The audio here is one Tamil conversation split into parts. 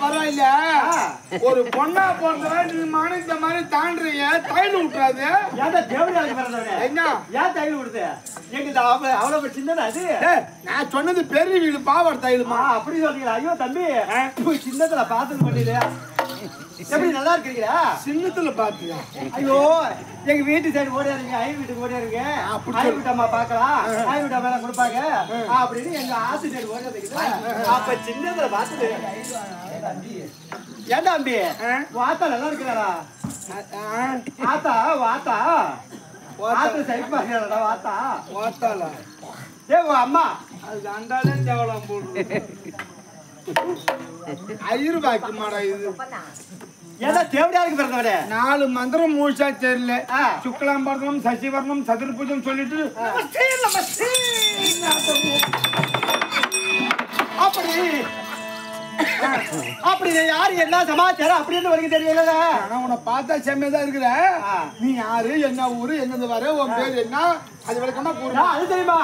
பரவாயில்ல ஒரு பொண்ணா போறதுல நீ மனச மாதிரி தாண்டுறீங்க தையல் விட்டுறாது ஏன்டா தேவடியாளுக்கு பிறந்தவனே என்ன ஏன் தையல் விடுது எங்க அவ்வளவு சின்னதா அது நான் சொன்னது பெரிய வீடு பாவாடை தையலுமா அப்படி சொல்றீங்களா ஐயோ தம்பி சின்னத்துல பாத்துட்டு பண்ணிடு எப்படி நல்லா இருக்கிறீங்களா சின்னத்துல பாத்தியா ஐயோ எங்க வீட்டு சைடு ஓடியாருங்க ஐயர் வீட்டுக்கு ஓடியாருங்க ஐயர் வீட்டம்மா பாக்கலாம் ஐயர் வீட்டா மேல கொடுப்பாங்க அப்படின்னு எங்க ஆத்து சைடு ஓடியாருங்க அப்ப சின்னத்துல பாத்துட்டு ஏன்டா அம்பி வாத்தா நல்லா இருக்கிறாரா ஆத்தா வாத்தா வாத்தா சைட் பாக்கிறா வாத்தா வாத்தால ஏ அம்மா அது அண்டாலே தேவலாம் போடுறது ஐயரு பாக்கி மாடா இது ஏதா தேவடியாளுக்கு பிறந்தவனே 4 மந்திரம் முழுசா தெரியல சுக்லாம்பரம் சசிவர்ணம் சதுர்புஜம் சொல்லிட்டு அப்படி அப்படி யாரு என்ன சமாச்சாரம் அப்படின்னு வரைக்கும் தெரியல ஆனா உன்னை பார்த்தா செம்மையதான் இருக்கிற நீ யாரு என்ன ஊரு எங்க வர உன் பேர் என்ன அது விளக்கமா கூறு அது தெரியுமா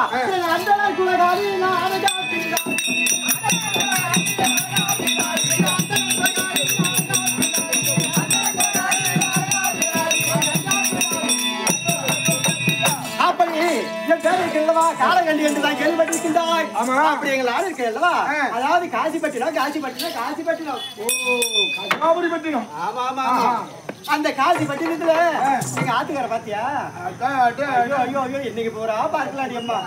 காலகண்டி என்றுதான் கேள்விப்பட்டிருக்கின்றாய் அப்படி எங்கள் ஆள் இருக்கல்லவா அதாவது காசிப்பட்டினம் காசிப்பட்டினம் காசிப்பட்டினம் காசிபட்டினம் ஆமா ஆமா அந்த காசிப்பட்டினத்துல நீங்க ஆத்துக்கார பாத்தியா ஐயோ ஐயோ ஐயோ இன்னைக்கு போறா பார்க்கலாடி அம்மா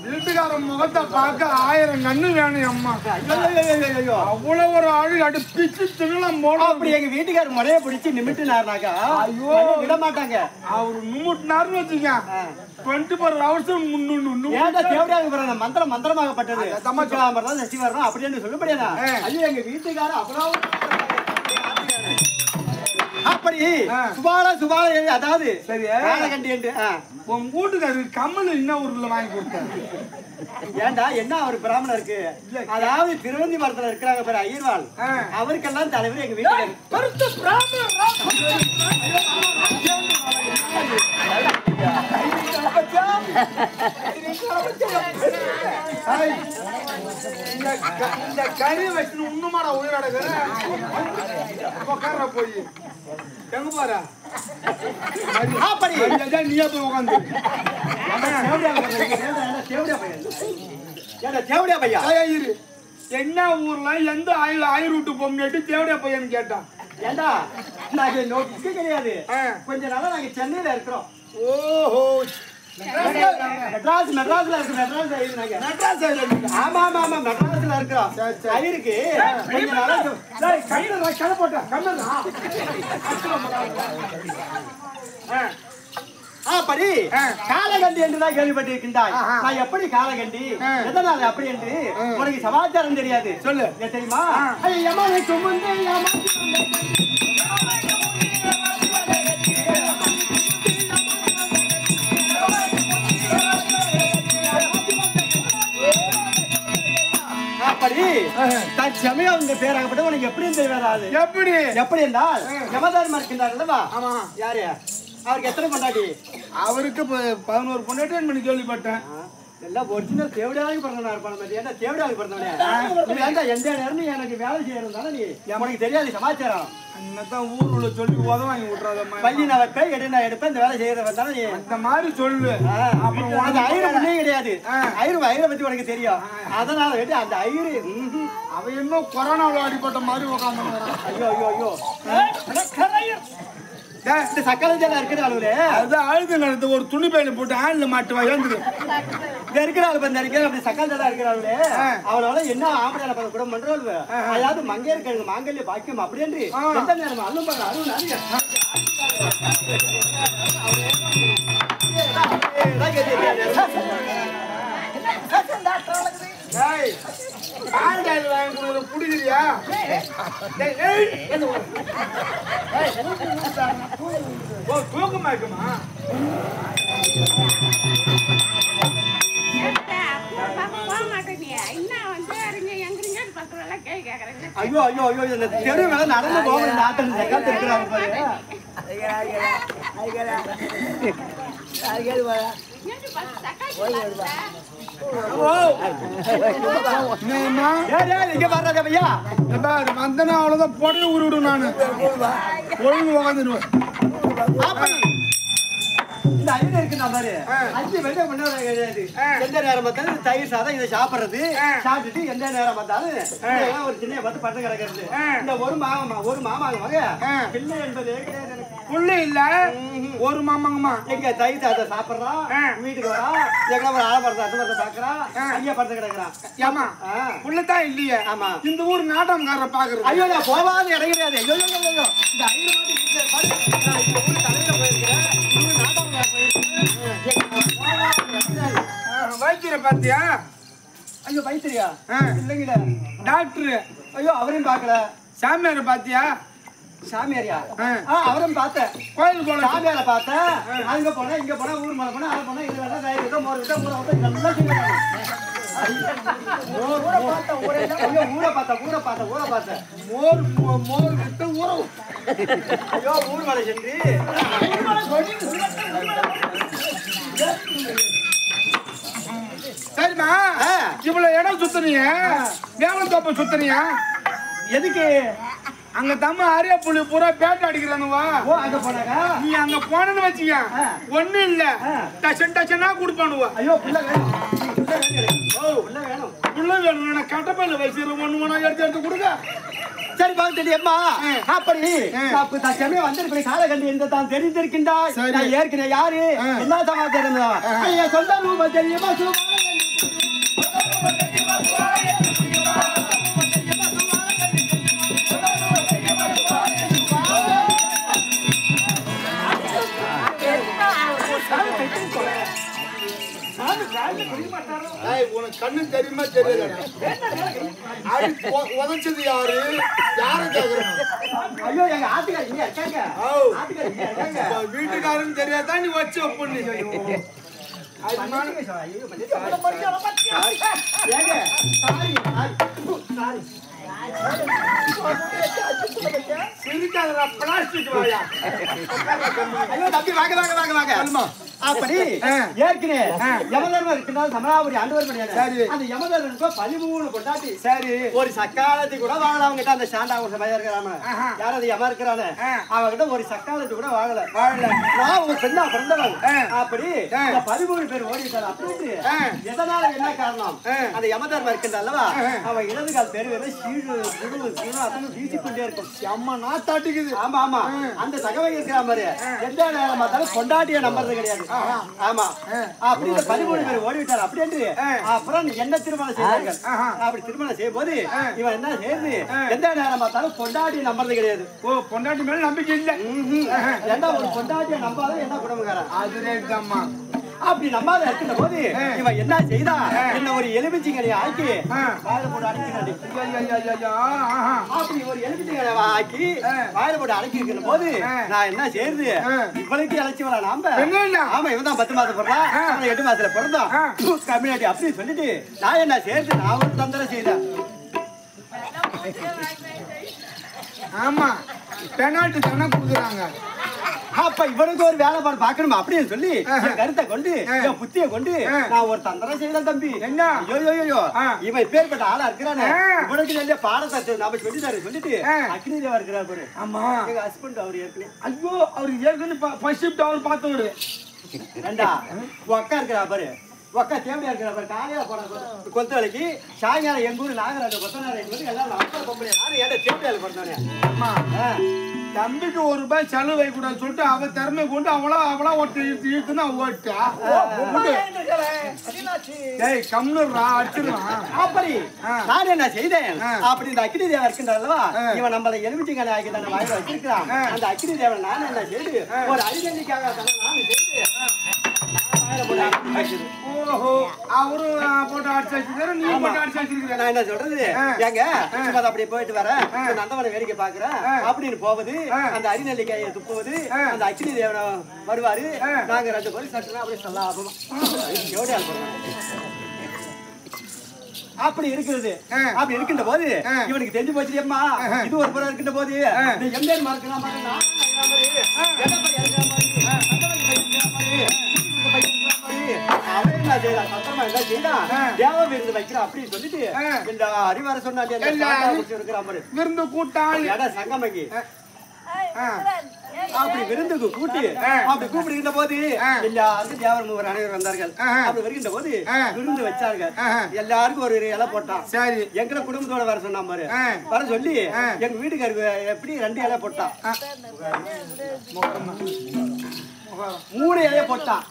வீட்டுக்கார முகத்தை பார்க்க 1000 கண்ணு வேணும் அம்மா ஐயோ அவ்வளவு ஒரு ஆளு அடி பிச்சு திங்கலாம் போட அப்படி எங்க வீட்டுக்கார முறைய பிடிச்சி நிமிட்டுனாருனாக்கா ஐயோ விட மாட்டாங்க அவரு நிமிட்டுனாருன்னு வச்சுக்க 24 hours ஏன்டா தேவடியாக பிறந்த மந்திரம் மந்திரமாகப்பட்டது சமச்சலாமரம் சசிவரம் அப்படின்னு சொல்லும்படியா ஐயோ எங்க வீட்டுக்கார அப்புறம் அப்படி சுபால சுபால அதாவது சரி காலகண்டி என்று உன் வீட்டுக்காரு கம்மல் என்ன ஊர்ல வாங்கி கொடுத்தாரு ஏண்டா என்ன அவர் பிராமணர் இருக்கு அதாவது திருவந்தி மரத்துல இருக்கிறாங்க பேர் ஐயர்வாள் அவருக்கெல்லாம் தலைவர் எங்க வீட்டுக்கு இந்த கறி வச்சு இன்னுமாடா உயிரடகு போய் எங்க போற நீயா போய் உட்காந்து தேவடியா பையா இரு என்ன ஊர்ல எந்த ஆயிரம் விட்டு போட்டு தேவடியா பையன்னு கேட்டான் ஏண்டா நாங்க நோக்கு கிடையாது கொஞ்ச நாளா நாங்க சென்னையில இருக்கிறோம் ஓஹோ மெட்ராஸ்ல இருக்கு மெட்ராஸ் ஆமா ஆமா ஆமா மெட்ராஸ்ல இருக்கிறோம் ஐயருக்கு கொஞ்ச நாளா கையில கடை போட்டேன் அப்படி காலகண்டி என்றுதான் கேள்விப்பட்டிருக்கின்றாய் நான் எப்படி காலகண்டி எதனால அப்படி என்று உனக்கு சமாச்சாரம் தெரியாது சொல்லு தெரியுமா அப்படி தற்சமயம் உங்க பேராகப்பட்ட உனக்கு எப்படி தெரியாது எப்படி எப்படி என்றால் யமதர்மர் இருக்கின்றார் அல்லவா ஆமா யாரு அவருக்கு எத்தனை பொண்டாட்டி அவருக்கு 11 பொண்டாட்டி கேள்விப்பட்டேன் எல்லாம் ஒரிஜினல் தேவடியாக பிறந்தவனா இருப்பான் ஏன்டா தேவடியாக பிறந்தவனே ஏன்டா எந்த நேரம் எனக்கு வேலை செய்யறதுனால நீ உனக்கு தெரியாது சமாச்சாரம் அன்னதான் ஊருக்குள்ள சொல்லி உதவ வாங்கி விட்டுறாதம்மா பள்ளி நான் வைப்பேன் எடு நான் எடுப்பேன் இந்த வேலை செய்யறதுனால நீ அந்த மாதிரி சொல்லு அப்புறம் உனக்கு ஐயரை பண்ணே கிடையாது ஐயரை பத்தி உனக்கு தெரியும் அதனால வேண்டி அந்த ஐயரு அவன் இன்னும் கொரோனாவில் அடிப்பட்ட மாதிரி உட்காந்து ஐயோ ஐயோ ஐயோ இந்த சக்கரை ஜெல்லாம் இருக்கிற அளவுல அதுதான் ஆயுத காலத்து ஒரு துணி பையில போட்டு ஆள்ல மாட்டுவா ஏந்துரு இங்க இருக்கிற ஆளு பந்த இருக்கிற அப்படி சக்கரை ஜெல்லாம் இருக்கிற அளவுல அவளோட என்ன ஆம்பளை பத கூட பண்றோம் அதாவது மங்கையர் மாங்கல்ய பாக்கியம் அப்படி என்று எந்த நேரம் அல்லும் பண்ண அருள் புடிக்கிறியா தூக்கமா இருக்குமா ஐயோ ஐயோ ஐயோ இந்த தெரு மேல நடந்து போக நாட்கள் செகண்ட் இருக்கிறாங்க பாரு. இங்க வர்றாங்க ஐயா. வந்தனா அவ்வளவுதான் பொடி உருவிடும் நானு ஒழுங்கு உக்காந்துருவேன். இந்த ஐடியா இருக்கு நான் பாரு 5 வெள்ளை பண்ண கிடையாது. எந்த நேரம் பார்த்தாலும் தயிர் சாதம் இதை சாப்பிடுறது சாப்பிட்டுட்டு எந்த நேரம் பார்த்தாலும் ஒரு சின்ன பார்த்து பட்டு கிடக்கிறது. இந்த ஒரு மாமாங்க மக பிள்ளை என்பது கிடையாது. புள்ளி இல்ல ஒரு மாமாங்கம்மா எங்க தயிர் சாதம் சாப்பிடுறான் வீட்டுக்கு வரா எங்க ஒரு ஆலமரத்தை அசமரத்தை பாக்குறான் ஐயா படுத்து கிடக்குறான். ஏமா புள்ளதான் இல்லையே. ஆமா இந்த ஊர் நாட்டம்கார பாக்குறது. ஐயோ நான் போகாத இடம் கிடையாது. ஐயோ ஐயோ இந்த ஐயர் இந்த ஊர் தலையில போயிருக்கிறேன். வைத்தியரை பாத்தியா? ஐயோ வைத்தியா இல்லைங்கள டாக்டர். ஐயோ அவரையும் பாக்கல. சாமியார பாத்தியா? சாமியாரியா? அவரும் பார்த்தேன். கோயில் போன சாமியார பார்த்தேன். அங்க போனா இங்க போனா ஊர் மேல போனா அங்க போனா இது வேணா தயிர் விட்டா மோர் விட்டா ஊரை விட்டா நல்லா செய்வாங்க. ஊரை பார்த்தேன் மோர் விட்டு ஊற. ஐயோ ஊர் மேல சென்று சரிம்மா இவ்வளவு இடம் சுத்தனிய வேலம் தோப்ப சுத்தனிய எதுக்கு? அங்க தம்ம அரியா புள்ளி பூரா பேட்டை அடிக்கிறானுவா. அங்க போனாங்க நீ அங்க போனன்னு வச்சுக்க ஒண்ணு இல்ல டச்சன் டச்சனா கொடுப்பானுவா. ஐயோ புள்ள வேணும் புள்ள வேணும் புள்ள வேணும். கட்டப்பையில வச்சு ஒண்ணு எடுத்து கொடுக்க. சரி பார்த்துட்டு அம்மா அப்படி தச்சமே வந்து கால கண்டு எந்த தான் தெரிந்திருக்கின்றாய். நான் ஏற்கனவே யாரு என்ன சமாச்சாரம் சொந்த ரூபம் தெரியுமா? உனக்கு கண்ணு தெரியுமா தெரியல? உதச்சது யாரு யாரும் கேக்குறேன். ஐயோ எங்க ஆத்துக்காரங்க வீட்டுக்காரன்னு தெரியாதான் நீ வச்சு பொண்ணு. சிரிக்காதடா பிளாஸ்டிக் வாயா. ஐயோ தம்பி வாங்க வாங்க வாங்க வாங்க. அப்படி ஏற்கனவே யமதர்மர் இருக்கிறார் சமராபுரி ஆண்டவர் கிடையாது. அந்த யமதர்மருக்கு 13 கொண்டாட்டி சரி ஒரு சக்காலத்தை கூட வாங்கல. அவங்க கிட்ட அந்த சாண்டா ஒரு பையன் இருக்கிறாம யாராவது யம இருக்கிறானே அவங்கிட்ட ஒரு சக்காலத்தை கூட வாங்கல. நான் ஒரு பெண்ணா பிறந்தவன். அப்படி 13 பேர் ஓடிட்டாரு. அப்படி எதனால என்ன காரணம்? அந்த யமதர்மர் இருக்கின்ற அல்லவா அவன் இடது கால் பெருவேற சீழு அத்தனை வீசிக்கொண்டே இருக்கும். அம்மா நாட்டாட்டிக்குது. ஆமா ஆமா அந்த தகவல் இருக்கிற மாதிரி எந்த நேரம் பார்த்தாலும் கொண்டாட்டிய நம்புறது கிடையாது. ஆமா அப்படி 13 பேர் ஓடிவிட்டார். அப்படி என்று அப்புறம் என்ன திருமணம் செய்தார்கள். அப்படி திருமணம் செய்யும் போது இவன் என்ன செய்யுது எந்த நேரம் பார்த்தாலும் பொண்டாட்டி நம்புறது கிடையாது. ஓ பொண்டாட்டி மேல நம்பிக்கை இல்லை. ஏண்டா ஒரு பொண்டாட்டியை நம்பாத என்ன குடும்பக்காரன் அது அம்மா. அப்படி நம்பாத இருக்கிற போது இவன் என்ன செய்தா என்ன ஒரு எலுமிச்சங்கலையை ஆக்கி வாயில போட்டு அடைக்கிறாடி. அப்படி ஒரு எலுமிச்சங்கலை ஆக்கி வாயில போட்டு அடைக்கி இருக்கிற போது நான் என்ன செய்யுது இவளுக்கு இழைச்சி வரா நாம. ஆமா இவன் தான் 10 மாசம் பிறந்தான் 8 மாசத்துல பிறந்தான் கம்யூனிட்டி அப்படி சொல்லிட்டு நான் என்ன செய்யுது நான் ஒரு தந்திரம் செய்தேன். ஆமா பெனால்டி தானே கொடுக்குறாங்க. அப்ப இவனுக்கு ஒரு வேலைப்பாடு பாக்கணுமா அப்படின்னு சொல்லி கருத்தை கொண்டு புத்திய கொண்டு நான் ஒரு தந்திரம் செய்யலாம் தம்பி. என்ன ஐயோ இவன் பேர்பட்ட ஆளா இருக்கிறானே இவனுக்கு நல்ல பாடத்தை நாம சொல்லிட்டு அக்னி தேவா இருக்கிறார் பாரு. ஆமா எங்க ஹஸ்பண்ட் அவரு ஏற்கனவே. ஐயோ அவரு ஏற்கனவே ஃபர்ஸ்ட் ஷிஃப்ட் அவர் பார்த்தவரு. ஏண்டா அக்கா இருக்கிறா பாரு ஒக்கா தேவையா இருக்கிற பாரு காலையில போன கொத்த வேலைக்கு சாயங்காலம் எங்க ஊர் நாகராஜ கொத்தனார் எல்லாரும் அப்பா பொம்பளை நானும் ஏடா தேவையால பிறந்தவனே. அம்மா தம்பிக்கு ₹1 செலவு வைக்க கூடாதுன்னு சொல்லிட்டு அவ திறமை கொண்டு அவளா ஒட்டு இழுத்துன்னு அவ ஓட்டா. ஏய் கம்னுறா அடிச்சிடலாம். அப்படி நான் என்ன செய்தேன் அப்படி இந்த அக்னி தேவன் இருக்கின்றல்லவா இவன் நம்மள எலுமிச்சங்காய் ஆக்கி தானே வாயில வச்சிருக்கான். அந்த அக்னி தேவன் நான் என்ன செய்து ஒரு அடிக்கண்டிக்காக தானே நான் செய்து ஓஹோ அவரு போட்டு அடிச்சு நீ போட்டு அடிச்சு. நான் என்ன சொல்றது ஏங்க அப்படி போயிட்டு வரேன் நந்தவனை வேடிக்கை பாக்குறேன் அப்படின்னு போவது அந்த அரிநெல்லிக்காயை துப்புவது அந்த அக்னி தேவனை வருவாரு நாங்க 2 பேரும் சட்டுனா அப்படியே சொல்லாபமா அப்படி இருக்கிறது. அப்படி இருக்கின்ற போது இவனுக்கு தெரிஞ்சு போச்சு அம்மா இது ஒரு புறம் இருக்கின்ற போது எம்ஜிஆர் மார்க்கலாம் அப்படின்னு சொல்லிட்டு இந்த அறிவார சொன்னாங்க விருந்து கூட்டாளி சங்கமங்கி அப்படி விருந்துக்கு கூட்டி அப்படி கூப்பிடுகின்ற போது எல்லாருக்கும் தேவர் மூவர் அனைவரும் வந்தார்கள். அப்படி வருகின்ற போது விருந்து வச்சார்கள். எல்லாருக்கும் ஒரு இலை போட்டான். சரி எங்களை குடும்பத்தோட வர சொன்னா பாரு வர சொல்லி எங்க வீட்டுக்காருக்கு எப்படி 2 இலை போட்டான் 3 இலைய போட்டான்.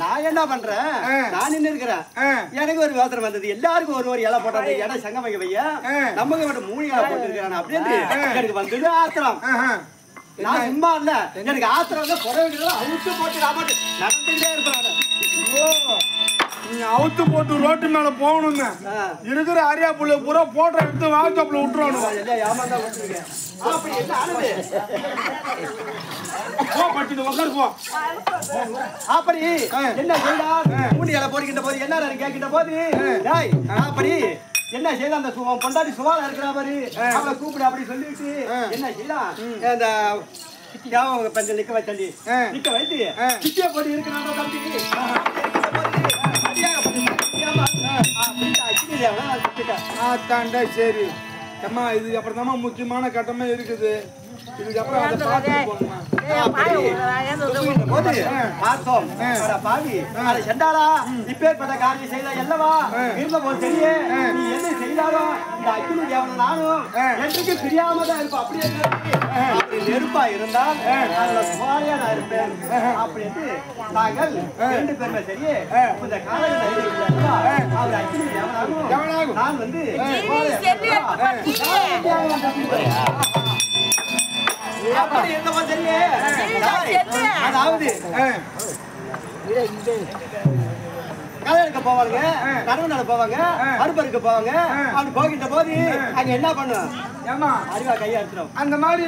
நான் என்ன பண்றேன் நான் நின்று இருக்கிறேன். எனக்கு ஒரு யோசனை வந்தது எல்லாருக்கும் ஒரு இலை போட்டாங்க இடம் சங்கமங்க வைய நமக்கு மட்டும் 3 இலை போட்டு இருக்கிறான் அப்படின்னு எனக்கு வந்தது ஆத்திரம். நான் சும்மா இல்ல எனக்கு ஆத்திரம் புடவை அவுத்து போட்டு நடந்துகிட்டே இருப்பேன். நீ அவுத்து போட்டு ரோட்டு மேல போகணுங்க இருக்கிற அரியா புள்ள பூரா போட்டோ எடுத்து வாட்ஸ்அப்ல விட்டுருவானு ஏமாந்தா விட்டுருக்கேன். அப்படி என்ன ஆனது அப்படி என்ன செய்தார் 3 இலை போடுகின்ற போது என்ன கேட்கின்ற போது அப்படி என்ன செய்யலாம் அந்த பொண்டாட்டி சுவால இருக்கிற மாதிரி அவளை கூப்பிடு அப்படி சொல்லிட்டு என்ன செய்யலாம் அந்த பஞ்சம் நிக்க வச்சு நிக்க வைத்து சிட்டிய போட்டு இருக்கிறாங்க தம்பி சரி அம்மா இது அப்புறம் தான் முக்கியமான கட்டமே இருக்குது. இப்பேற்பட்ட காரியம் செய்த அல்லவா இருந்த போது தெரிய நீ என்ன செய்தாலும் இந்த அக்கினி தேவனை நானும் என்றைக்கு பிரியாமதான் இருப்பேன். அப்படியே நெருப்பா இருந்தால் சுமாரியா நான் இருப்பேன் அப்படின்னு நாங்கள் 2 பேருமே சரி இந்த காலையில் அவர் அக்கினி தேவனாகும் நான் வந்து அதாவது கலருக்கு போவாங்க கடவுள் போவாங்க அறுப்பருக்கு போவாங்க அப்படி போகின்ற போது அங்க என்ன பண்ணும் அருவா கையா எடுத்துரும். அந்த மாதிரி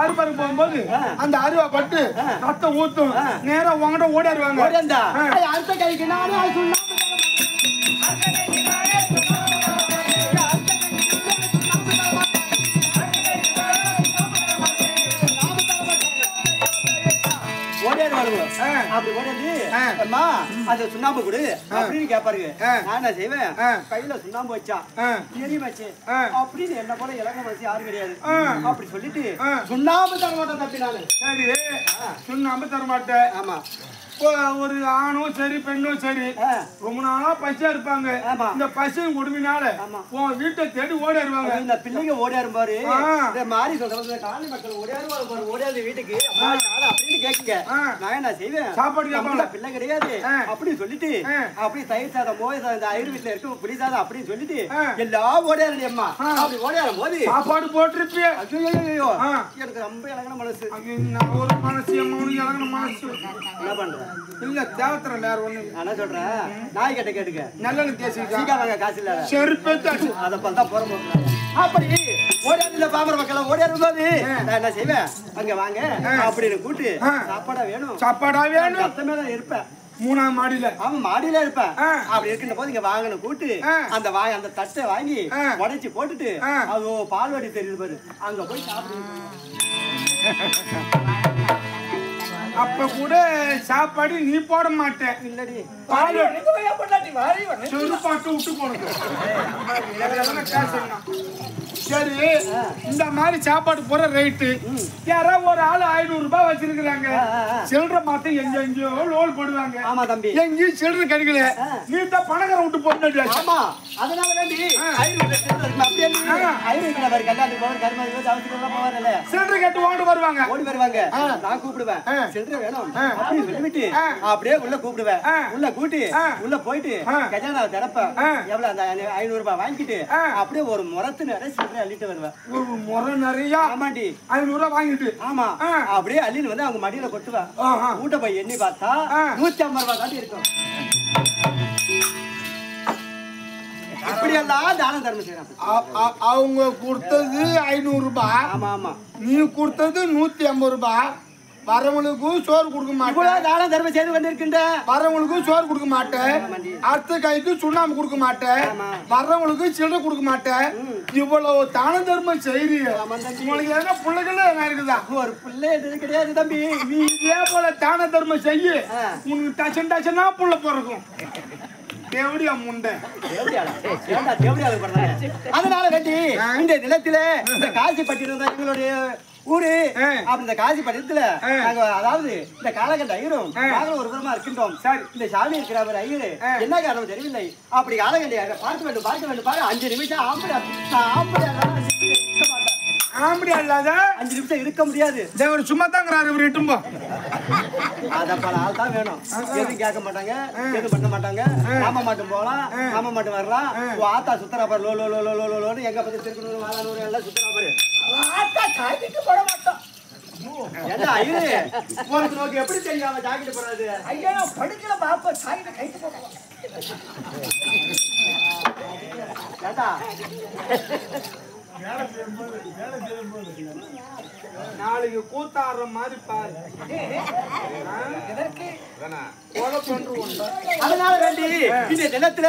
அறுப்பருக்கு போகும்போது அந்த அருவா பட்டு ரத்தம் ஊத்தும் நேரம் உங்ககிட்ட ஓடிடுவாங்க. ஓடியா அடுத்த கைக்கு நானும் அப்படி ஓடியது அம்மா அந்த சுண்ணாம்பு கொடு அப்படின்னு கேப்பாருங்க. நான் என்ன செய்வேன் கையில சுண்ணாம்பு வச்சான் தெரியும் வச்சு அப்படின்னு என்ன போல இலக்கம் வச்சு யாரும் கிடையாது அப்படி சொல்லிட்டு சுண்ணாம்பு தர மாட்டேன் தப்பி நானு. சரி சுண்ணாம்பு தர மாட்டேன். ஆமா ஒரு ஆணும் சரி பெண்ணும் சரி ரொம்ப நாளா பசியா இருப்பாங்க. இந்த பசியும் கொடுமையினால உன் வீட்டை தேடி ஓடிடுவாங்க. இந்த பிள்ளைங்க ஓடியாரும் பாரு இந்த மாதிரி சொல்றது காலி மக்கள் ஓடியாரு ஓடியாரு வீட்டுக்கு அப்படின்னு கேக்குங்க. நான் என்ன செய்வேன் சாப்பாடு கேட்பாங்க பிள்ளை கிடையாது அப்படின்னு சொல்லிட்டு அப்படி தயிர் சாதம் மோய் சாதம் இந்த ஐயர் வீட்டுல இருக்கும் புளி சாதம் அப்படின்னு சொல்லிட்டு எல்லாம் ஓடியாரு அம்மா. அப்படி ஓடியாரும் போது சாப்பாடு போட்டிருப்பிய எனக்கு ரொம்ப இலகன மனசு ஒரு மனசு இலகன மனசு என்ன பண்றேன் இல்ல தேவத்திர வேற ஒண்ணு நான் சொல்றேன் நாய் கிட்ட கேட்டுக்க நல்லது பேசிருக்காங்க சீக்காங்க காசு இல்ல செருப்பு அத பார்த்தா போற போறாங்க. அப்படி ஓடியாருல பாமர மக்கள் ஓடியாரும் போது நான் என்ன செய்வேன் அங்க வாங்க அப்படின்னு கூட்டு சாப்பாடா வேணும் சாப்பாடா வேணும் சத்தமே தான் இருப்பேன் 3ஆம் மாடியில. ஆமா மாடியில இருப்பேன். அப்படி இருக்கின்ற போது இங்க வாங்கணும் கூட்டு அந்த தட்டை வாங்கி உடைச்சு போட்டுட்டு அது பால்வாடி தெரியுது பாரு அங்க போய் சாப்பிடுங்க. அப்ப கூட சாப்பாடு நீ போட மாட்டேன் இல்லடி பாட்டு விட்டு போனது. சரி இந்த மாதிரி சாப்பாடு போற ரேட்டு யாரா ஒரு ஆள் 500 ரூபாய் வச்சிருக்கிறாங்க. சில்லற மாத்த எங்கெங்கயோ லோல் போடுவாங்க. ஆமா தம்பி எங்கேயும் சில்லற கிடைக்கல நீ தான் பணக்கார விட்டு போட்டு. ஆமா அதனால வேண்டி சில்லற கேட்டு ஓடி வருவாங்க நான் கூப்பிடுவேன் சில்லற வேணும் அப்படின்னு சொல்லிவிட்டு அப்படியே உள்ள கூப்பிடுவேன். உள்ள கூட்டி உள்ள போயிட்டு கஜானாவை திறப்பேன். எவ்வளவு அந்த 500 ரூபாய் வாங்கிட்டு அப்படியே ஒரு முறத்து நிறைய சில்லறை அள்ளிட்டு வருவேன். ஒரு முறை நிறைய ஆமாண்டி 500 ரூபாய் வாங்கிட்டு ஆமா அப்படியே அள்ளின்னு வந்து அவங்க மடியில கொட்டுவேன். ஊட்ட போய் எண்ணி பார்த்தா 150 ரூபாய் தாண்டி இருக்கும். இப்படி எல்லாம் தானம் தர்மம் செய்யறாங்க. அவங்க கொடுத்தது 500 ரூபாய். ஆமா ஆமா நீ கொடுத்தது 150 ரூபாய். வரவங்களுக்கும் சோறு கொடுக்க மாட்டேன். தானம் தர்மம் செய்து கொண்டிருக்கின்ற வரவங்களுக்கும் சோறு கொடுக்க மாட்டேன். அடுத்த கைக்கு சுண்ணாம்பு கொடுக்க மாட்டேன். வர்றவங்களுக்கு சில்லறை கொடுக்க மாட்டேன். இவ்வளவு தான தர்மம் செய்றீங்க. உங்களுக்கு என்ன பிள்ளைகள் என்ன இருக்குதா? ஒரு பிள்ளை எது கிடையாது தம்பி. நீ இதே போல தான தர்மம் செய்ய உனக்கு டச்சன் டச்சனா புள்ள பிறக்கும். தேவடியா முண்டை. அதனால வேண்டி இந்த நிலத்தில இந்த காசிப்பட்டினம் எங்களுடைய ஊரு. அப்படி இந்த காசிப்பட்டினத்துல நாங்க அதாவது இந்த காலகட்ட ஐயரும் நாங்களும் ஒரு புறமா இருக்கின்றோம். இந்த சாமி இருக்கிற ஒரு ஐயரு என்ன காரணம் தெரியவில்லை. அப்படி காலகண்ட பார்க்க வேண்டும் பாரு. 5 நிமிஷம் ஆம்படியா இல்லாத 5 நிமிஷம் இருக்க முடியாது. தேவர் சும்மா தாங்கிறாரு இவர் இட்டும்போ. அத பல ஆள் தான் வேணும். எதுவும் கேட்க மாட்டாங்க, எதுவும் பண்ண மாட்டாங்க. நாம மட்டும் போகலாம், நாம மட்டும் வரலாம். ஆத்தா சுத்தரா பாரு. Low low low low low லோன்னு எங்க பத்தி திருக்கணும் வாழனூர் எல்லாம் சுத்தரா பாரு. ஆத்தா ஜாக்கெட் போட மாட்டோம். என்ன ஐயரே உனக்கு நோக்கி எப்படி தெரியாம ஜாக்கெட் போடுறது? ஐயா படிக்கல பாப்பா ஜாக்கெட் கைட்டு போடுவோம். ஏண்டா நாளைக்கு கூத்தாடுற மாதிரி பாரு. அதனால வேண்டி இந்த தினத்துல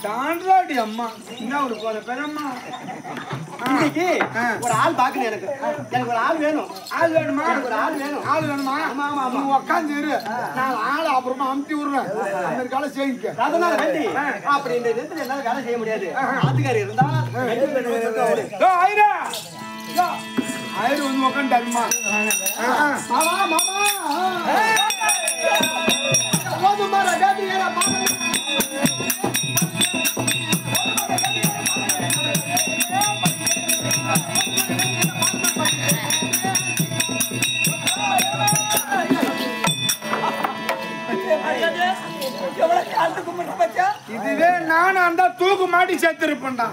தாண்டாடி அம்மா என்ன ஒரு போற பெரியம்மா. இன்னைக்கு ஒரு ஆள் பாக்கணும். எனக்கு ஒரு ஆள் வேணும். ஆள் வேணுமா? ஒரு ஆள் வேணும். ஆள் வேணுமா? நீ உக்காந்து இரு. நான் ஆளை அப்புறமா அமுத்தி விடுறேன். அந்த காலை செய்யுங்க. அதனால வேண்டி அப்படி இந்த நேரத்துல என்னால வேலை செய்ய முடியாது. ஆத்துக்காரி இருந்தா ஆயிரா ஆயிரம் வந்து உக்காண்டாருமா. மாமா மாமா போதுமா ரகாதி ஏறா மாமா. இதுவே நான் அந்த தூக்கு மாட்டி சேர்த்திருப்பேன்டா.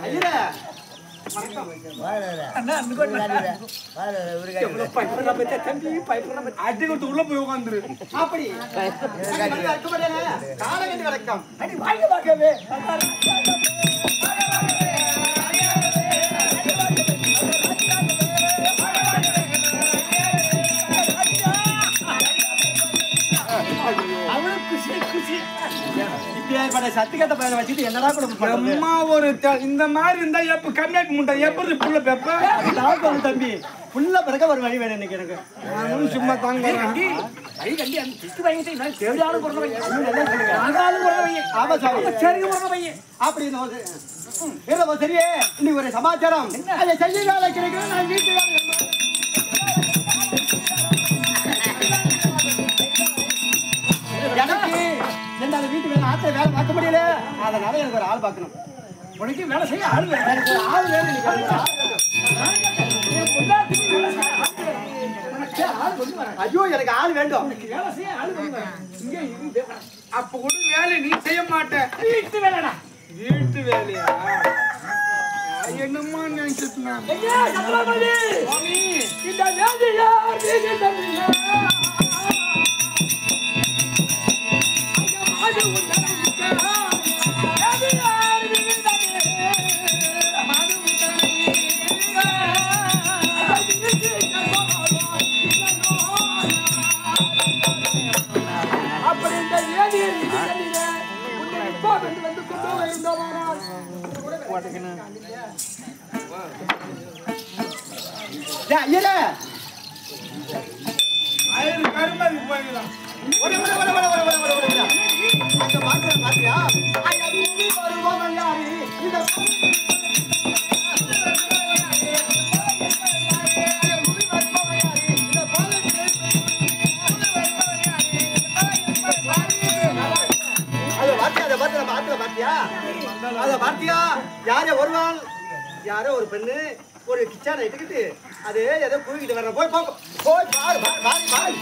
அடிக்கிட்டு உள்ள போய் உட்காந்துரு. அப்படி காலகண்டி வணக்கம். சத்துக்கட்ட பையனை வச்சுட்டு என்னடா அம்மா ஒரு இந்த மாதிரி இருந்தா எப்ப கம்மியாக்க முட்டேன். எப்படி புள்ள பெப்ப தம்பி புள்ள பிறக்க ஒரு வழி வேணும் இன்னைக்கு எனக்கு. சும்மா தாங்க அப்படின்னு சரியே இன்னைக்கு ஒரு சமாச்சாரம் அதை செய்ய வேலை கிடைக்கிறேன். நான் வீட்டு எனக்கு ரெண்டாவது வீட்டு வேலை ஆத்த வேலை பார்க்க முடியல. அதனால எனக்கு ஒரு ஆள் பார்க்கணும். உனக்கு வேலை செய்ய ஆள் வேணும். எனக்கு ஒரு ஆள் வேணும். ஐயோ எனக்கு ஆள் வேண்டும். அப்ப கூட வேலை நீ செய்ய மாட்ட. வீட்டு வேலைடா. வீட்டு வேலையா? என்னம்மா நினைச்சிட்டு கருமாதி போயிடலாம். யாரோ வருவான், யாரோ ஒரு பெண்ணு ஒரு கிச்சான இட்டுக்கிட்டு அது ஏதோ கூவிக்கிட்டு வர்ற போய் போய் பாரு பாரு பாரு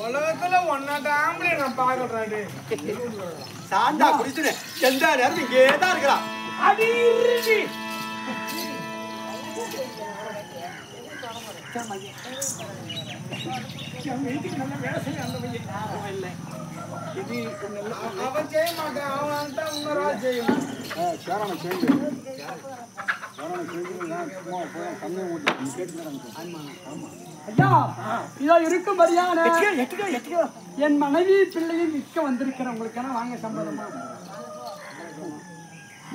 உலகத்துல ஒன்னாட்ட ஆம்பளை நான் பாக்குறாரு. சாண்டா குடிச்சுட்டு எந்த நேரம் இங்கேதான் இருக்கிறான். வச்சேன் மையம் என் வீட்டுக்கு நல்ல வேலை செய்ய அந்த மையம் அவன் இல்லை இது அவன் செய்ய மாட்டான் அவன் இன்னொரு செய்யும் ஐயா இதோ இருக்கும் மரியாதை என் மனைவி பிள்ளையும் விற்க வந்திருக்கிறேன் உங்களுக்கு வாங்க சம்பளமா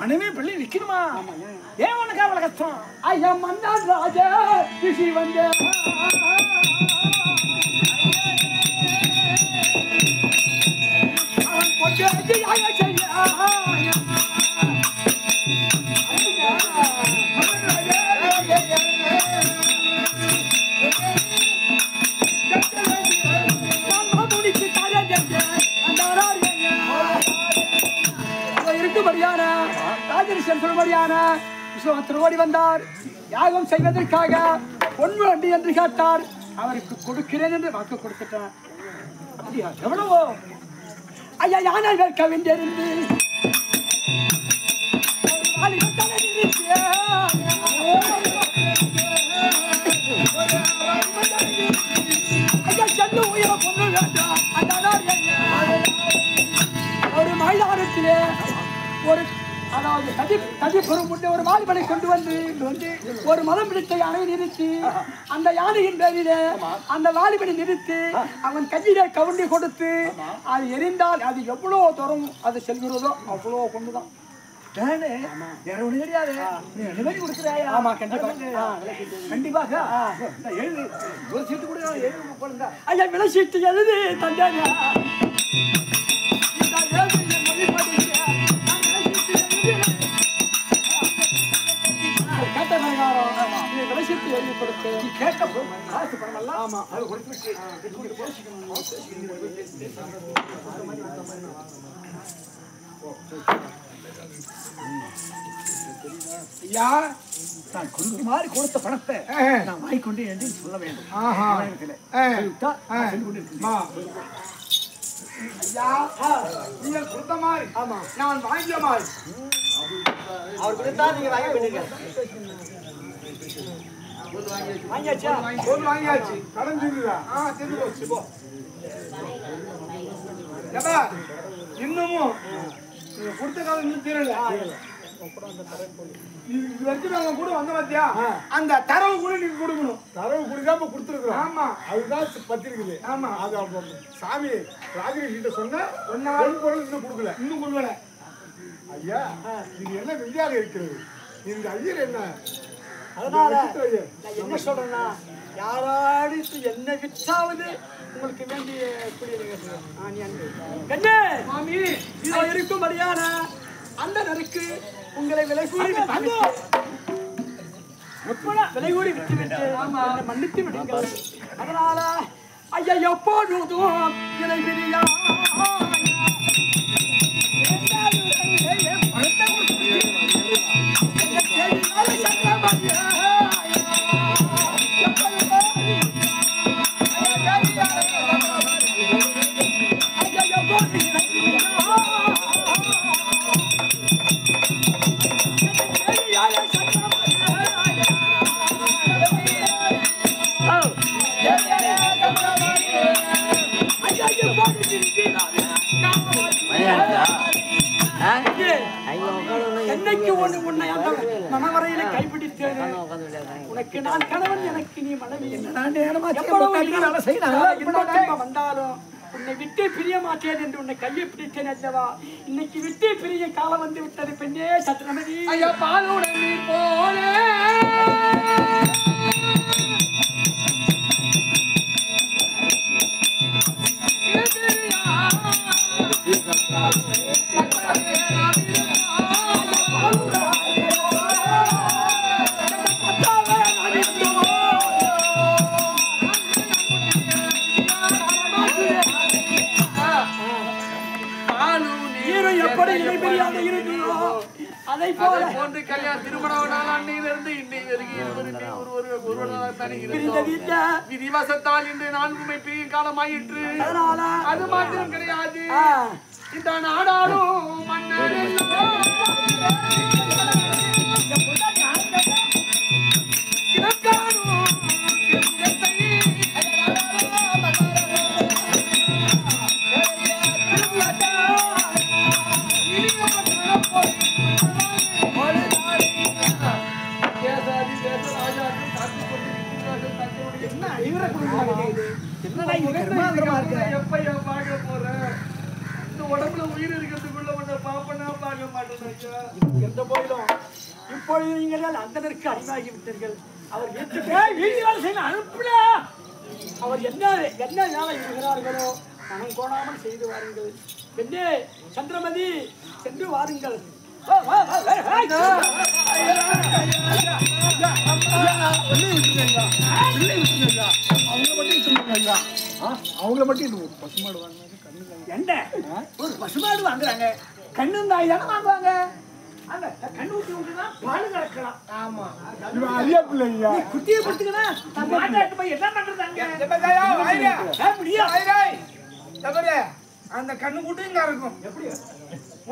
மனைவி பிள்ளை விற்கணுமா ஏன் உனக்கு அவ்வளவு கஷ்டம் ஐயா மன்னான் ராஜா கிஷி வந்த அவன் கொண்டு இருக்கும்படியான ராஜரிஷன் சொல்லும்படியான விஸ்வநாதர் ஓடி வந்தார் யாகம் செய்வதற்காக பொன் வண்டி என்று கேட்டார் அவருக்கு கொடுக்கிறேன் என்று வாக்கு கொடுத்துட்டார் அப்படியா எவ்வளவோ ஐயா யானைகள் கவிழ்ந்திருந்து ஐயா சென்று உயிரை கொண்டு வேண்டாம் ஒரு மைதானத்திலே ஒரு அதாவது கதிபுரம் உள்ள ஒரு வாலிபனை கொண்டு வந்து ஒரு மதம் பிடித்த யானை நிறுத்தி அந்த யானையின் பேரிலே அந்த வாலிபனை நிறுத்தி அவன் கையிலே கவுண்டி கொடுத்து அது எரிந்தால் அது எவ்வளவு தூரம் அது செல்கிறதோ அவ்வளோ கொண்டுதான் வேற ஒண்ணு தெரியாது நீ அனுமதி கொடுக்குறாயா ஆமா கண்டிப்பாக எழுது ஒரு சீட்டு கூட எழுது ஐயா விலை சீட்டு எழுது தந்தாங்க கேட்ட பிரகாரம் விலை சீட்டு எழுதி கொடுத்து கேட்ட காசு பணம் ஆமா அது கொடுத்து ஐயா நான் கொடுத்த மாதிரி கொடுத்த பணத்தை நான் வாங்கிக்கொண்டு என்று சொல்ல வேண்டும் ஐயா நீங்கள் கொடுத்த மாதிரி ஆமா நான் வாங்கிய மாதிரி அவர் கொடுத்தா நீங்க வாங்கி பண்ணுங்க வாங்கியாச்சா பொருள் வாங்கியாச்சு கடன் தீர்ந்துதா தெரிஞ்சு போச்சு போ ஏப்பா இன்னமும் நீங்க கொடுத்த காலம் இன்னும் தீரல இது வரைக்கும் நாங்க கூட வந்த பாத்தியா அந்த தரவு கூட நீங்க கொடுக்கணும் தரவு கொடுக்காம கொடுத்துருக்கோம். ஆமா அதுதான் பத்திருக்குது. ஆமா அது சாமி ராஜகிரி கிட்ட சொன்ன ஒன்ன பொருள் இன்னும் கொடுக்கல. இன்னும் கொடுக்கல. ஐயா இது என்ன விதியாக இருக்கிறது? இந்த ஐயர் என்ன? அதனால நான் என்ன சொல்றேன்னா யாராவது என்ன விற்றாவது உங்களுக்கு வேண்டிய மாமி இதோ இருக்கும் மரியாதை அந்த நருக்கு உங்களை விலை கூறி விட்டு மன்னித்து விடுங்கள். அதனால ஐயா எப்போதும் விலை பிரியா என்னைக்கு ஒண்ணு உன்னை அந்த மனவரையில கைப்பிடித்தேன் உனக்கு நான் கணவன் எனக்கு நீ மனைவி வந்தாலும் உன்னை விட்டு பிரிய மாட்டேன் என்று உன்னை கையை பிடித்தேன் அல்லவா இன்னைக்கு விட்டு பிரிய காலம் வந்து விட்டது பெண்ணே சத்ரமதி ஐயா பாலுடன் நீ போனே அதை போன்று கல்யாணம் திருமணம் அன்னையிலிருந்து விதிவசத்தால் இன்று நான் உண்மை பிரிய காலமாயிற்று அது மாத்திரம் கிடையாது இந்த நாடாளும் மன்னர் உயிர் இருக்கிறதுக்குள்ள ஒண்ணு பாப்பனா பார்க்க மாட்டேன். எந்த போயிடும் இப்பொழுது நீங்கள் அந்தனருக்கு அடிமையாகி விட்டீர்கள். அவர் வீட்டு வேலை செய்ய அனுப்பல. அவர் என்ன வேலை இருக்கிறார்களோ மனம் கோணாமல் செய்து வாருங்கள். பெண்ணே சந்திரமதி சென்று வாருங்கள். அவங்கள மட்டும் பசுமாடு வாங்கினாங்க என்ன ஒரு பசுமாடு வாங்குறாங்க. கண்ணு நாய் தானே வாங்குவாங்க. அந்த கண்ணு ஊட்டி விட்டுதான் பால் கறக்கலாம். ஆமா ஐயா பிள்ளைங்க குட்டியை கொடுத்துக்கணும். மாட்டாட்டு போய் என்ன பண்றதாங்க அந்த கண்ணு கூட்டி இங்க இருக்கும். எப்படி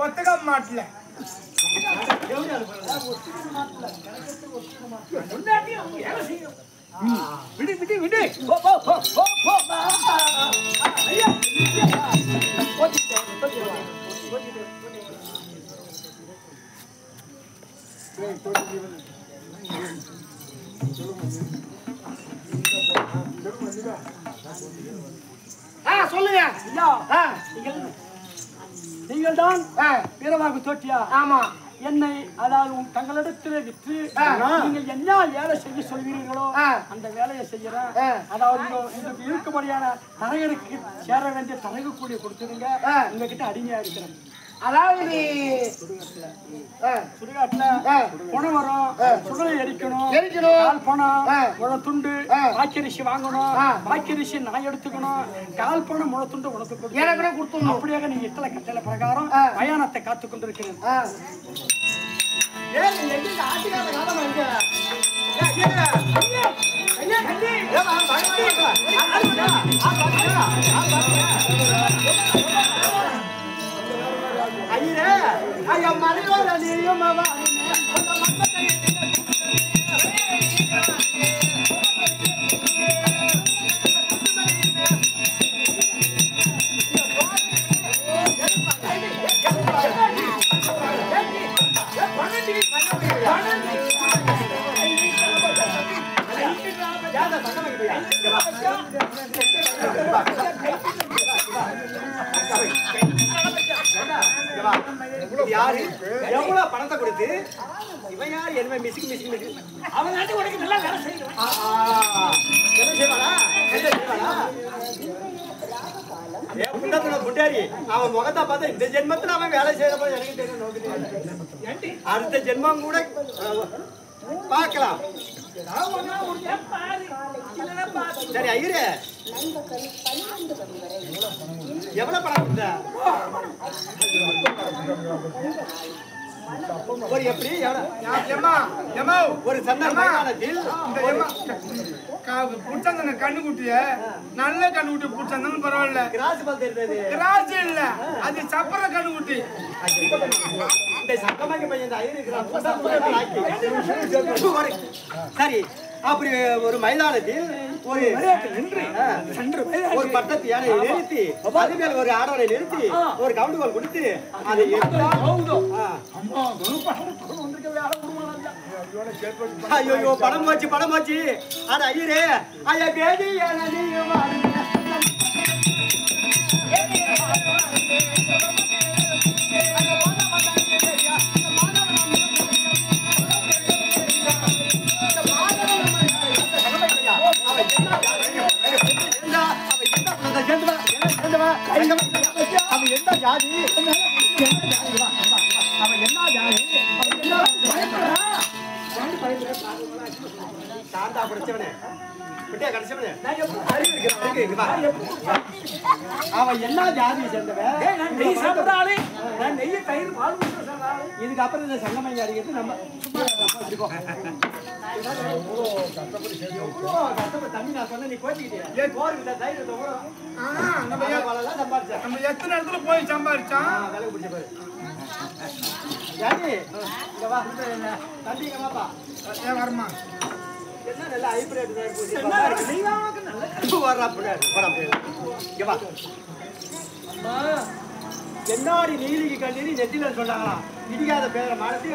ஒத்தக மாட்டல விடு விடு விடு. சொல்லுங்க. நீங்கள் தான் வீரவாகு தோட்டியா? ஆமா. என்னை அதாவது தங்களிடத்தில் விற்று நீங்கள் என்ன வேலை செய்ய சொல்வீர்களோ அந்த வேலையை செய்யறேன். அதாவது உங்களுக்கு இருக்கும்படியான தரகருக்கு சேர வேண்டிய தரகு கூலியை கொடுத்துருங்க. உங்ககிட்ட அடிமையா இருக்கிறேன். அதாவது சுடுகாட்டுல பணம் வரும். சுடலை எரிக்கணும். கால் பணம் முளை துண்டு வாக்கியரிசி வாங்கணும். வாக்கியரிசி நான் எடுத்துக்கணும். கால் பணம் முளை துண்டு உனக்கு கொடுத்துடணும். அப்படியாக நீங்க இத்தனை கட்டளை பிரகாரம் பயணத்தை காத்துக் கொண்டிருக்கிறேன். ஐயரே ஐயா மலையோர நீயும் யாரு எவ்வளவு பணத்தை கொடுத்து இவன் யாரு என்ன மிஸ்க்கு மிஸ்க்கு மிஸ்க்கு அவன் நாட்டு உனக்கு நல்லா வேலை செய்யணும். என்ன செய்வானா என்ன செய்வானா புண்டாரி அவன் முகத்தை பார்த்தா இந்த ஜென்மத்துல அவன் வேலை செய்யறப்ப எனக்கு தெரியும் நோக்கு. அடுத்த ஜென்மம் கூட பார்க்கலாம். சரி ஐயரே எவ்வளவு பணம் கொடுத்த? ஒரு எப்படி ஒரு சன்ன மைதானத்தில் புடிச்சந்தன கண்ணு குட்டிய நல்ல கண்ணு குட்டி புடிச்சந்தன பரவாயில்ல. கிராஸ் பால் தெரியுது. கிராஸ் இல்ல அது சப்பர கண்ணு குட்டி. இந்த சக்கமாங்க பையன் சரி அப்படி ஒரு மைதானத்தில் ஒரு பட்டத்து யானை நிறுத்தி அது மேல ஒரு ஆடவனை நிறுத்தி ஒரு கவுண்டுகோல் கொடுத்து அதை ஐயோ படம் போச்சு ஆனா ஐயரே ஐயா பேதி அவன் என்ன ஜாதி அவன் என்ன ஜாதி சாந்தா படிச்சவனே கடைச்சவனே அவன் என்ன ஜாதி சேர்ந்தவன் இதுக்கு அப்புறம் இந்த சங்கமங்க அடிக்கிறது நம்ம தம்பி நான் சொன்ன நீ கோச்சிக்கிட்டே போருக்கு தைரியத்தை நம்ம எத்தனை இடத்துல போய் சம்பாதிச்சான் வேலை பிடிச்ச பாரு யாரு இங்க வா தம்பி இங்க வாப்பா வரமா என்ன நல்ல ஹைபிரிட் என்னாடி நீலிக்கு கண்ணீரி நெத்தில சொன்னாங்களா இடிக்காத பேரை மாற்றி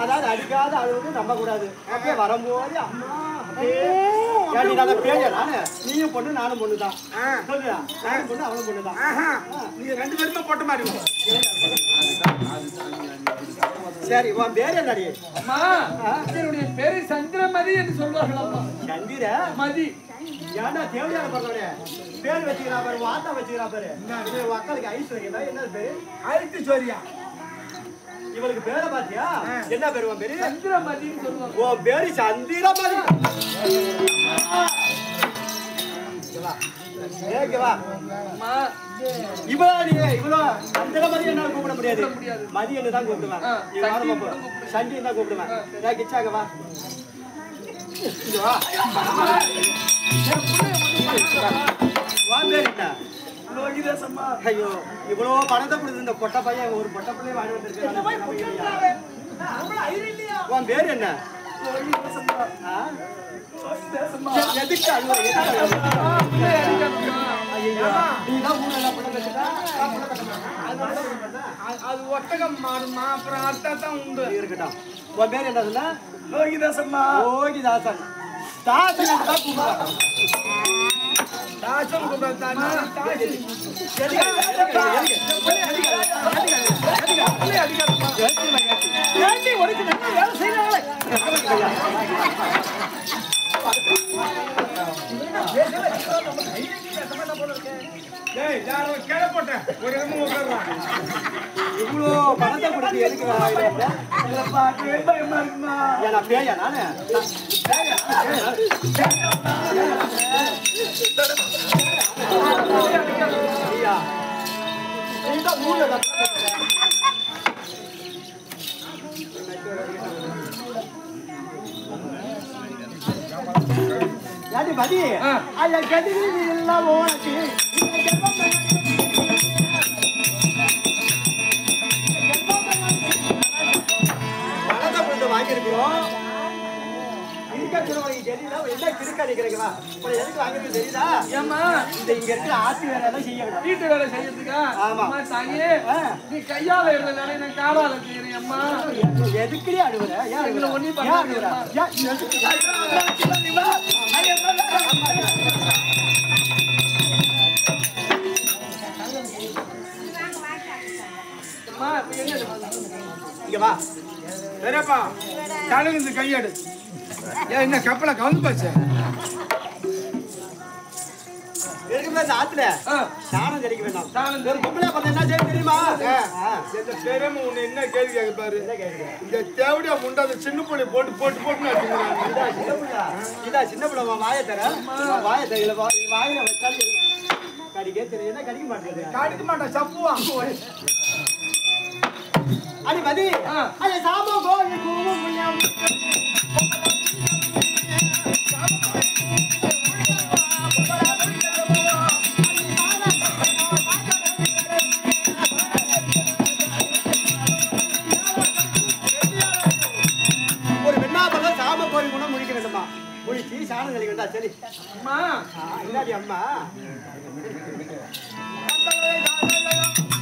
அதாவது அடிக்காத அது வந்து நம்ப கூடாது அப்படியே வரும்போது அம்மா நீயும் பொண்ணு நானும் பொண்ணுதான் சொல்லுடா நானும் பொண்ணு அவனும் பொண்ணுதான் நீங்க 2 பேருமே போட்ட மாதிரி சரி உன் பேர் என்னடி என்னுடைய பேரு சந்திரமதி என்று சொல்வார்களாமா சந்திர மதி ஏன்டா தேவையான பண்றவனே பேர் வச்சுக்கிறா பாரு வார்த்தை வச்சுக்கிறா பாரு மக்களுக்கு ஐஸ்வர்யா என்ன பேரு ஐஸ்வர்யா இவளுக்கு பேரை பாத்தியா என்ன பேரு உன் பேரு சந்திரமதின்னு சொல்லுவாங்க உன் பேரு சந்திரமதி இவ்வளோ சந்திரமதி என்னால கூப்பிட முடியாது மதி என்ன தான் கூப்பிடுவேன் சண்டி தான் கூப்பிடுவேன் கிச்சாங்க வா ஐயோ இவ்வளவு பணத்தை கொடுத்து இந்த பொட்ட பையன் ஒரு பொட்ட பிள்ளைய வாங்கி வந்திருக்கேன் உன் பேர் என்ன எதுக்கு அது ஒட்டகம் மாடுமா அப்புறம் அர்த்தம் உண்டு இருக்கட்டும் உன் பேர் என்ன சொன்ன லோகிதாசம்மா லோகிதாசன் தாசன் தான் கூப்பிடுவாங்க தாசம் கூப்பிடுறாங்க இவ்வளோ பணத்தை கொடுத்து எதுக்கு பேயா நானு யாரு பதி ஐயா கட்டி எல்லாம் ஓனக்கு பணத்தை கொடுத்து வாங்கியிருக்கிறோம் என்ன கிறுக்க நிக்கிறீங்களா எதுக்கு வாங்கிட்டு தெரியுதா ஏமா இந்த இங்க இருக்கிற ஆத்து வேலை எல்லாம் செய்ய வேண்டாம் வீட்டு வேலை செய்யறதுக்கா ஆமா தாயே நீ கையால இருந்த வேலை நான் காலால செய்யறேன் அம்மா எதுக்குடி அழுவுற ஏன் இதுல ஒண்ணி அழுவுற இங்க வா சரிப்பா கழுகு இந்த கையெடு என்ன கப்பலை கவுந்து போச்சு இந்த ஆத்துல சாணம் தெளிக்க வேண்டாம் ஒரு பொம்பளை பண்ண என்ன செய்ய தெரியுமா தெரியாம உன்னை என்ன கேள்வி கேட்க பாரு இந்த தேவடியா முண்டை அந்த சின்ன பிள்ளை போட்டு போட்டு போட்டு இதா சின்ன பிள்ளை வாயை தர வாயை தெரியல வாயில வச்சாலும் கடிக்க தெரியும் என்ன கடிக்க மாட்டேங்குது கடிக்க மாட்டேன் சப்புவான் அடி மதி அடி சாமோ கோயில் கூவும் புண்ணியம் ஒரு வெண்ணாப்பழ சாம கோயில் கூட முடிக்க வேண்டுமா முடிச்சு சாணம் தெளிக்க வேண்டாம் சரி அம்மா இல்லாடி அம்மா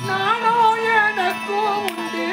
நானோ எனக்கும் உண்டு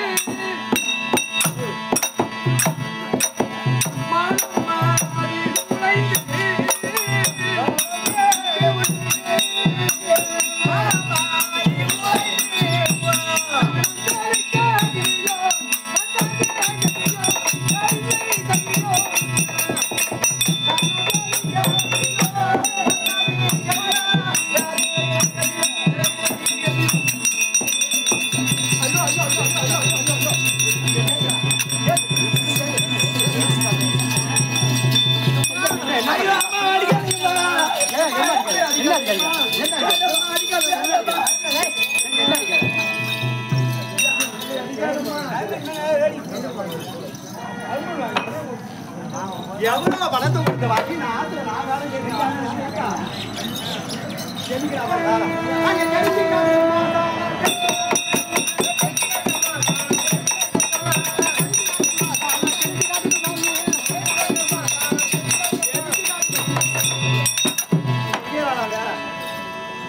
எவ்வளவு பணத்தை கொடுத்த வாக்கி நான் ஆத்துல நான் வேலை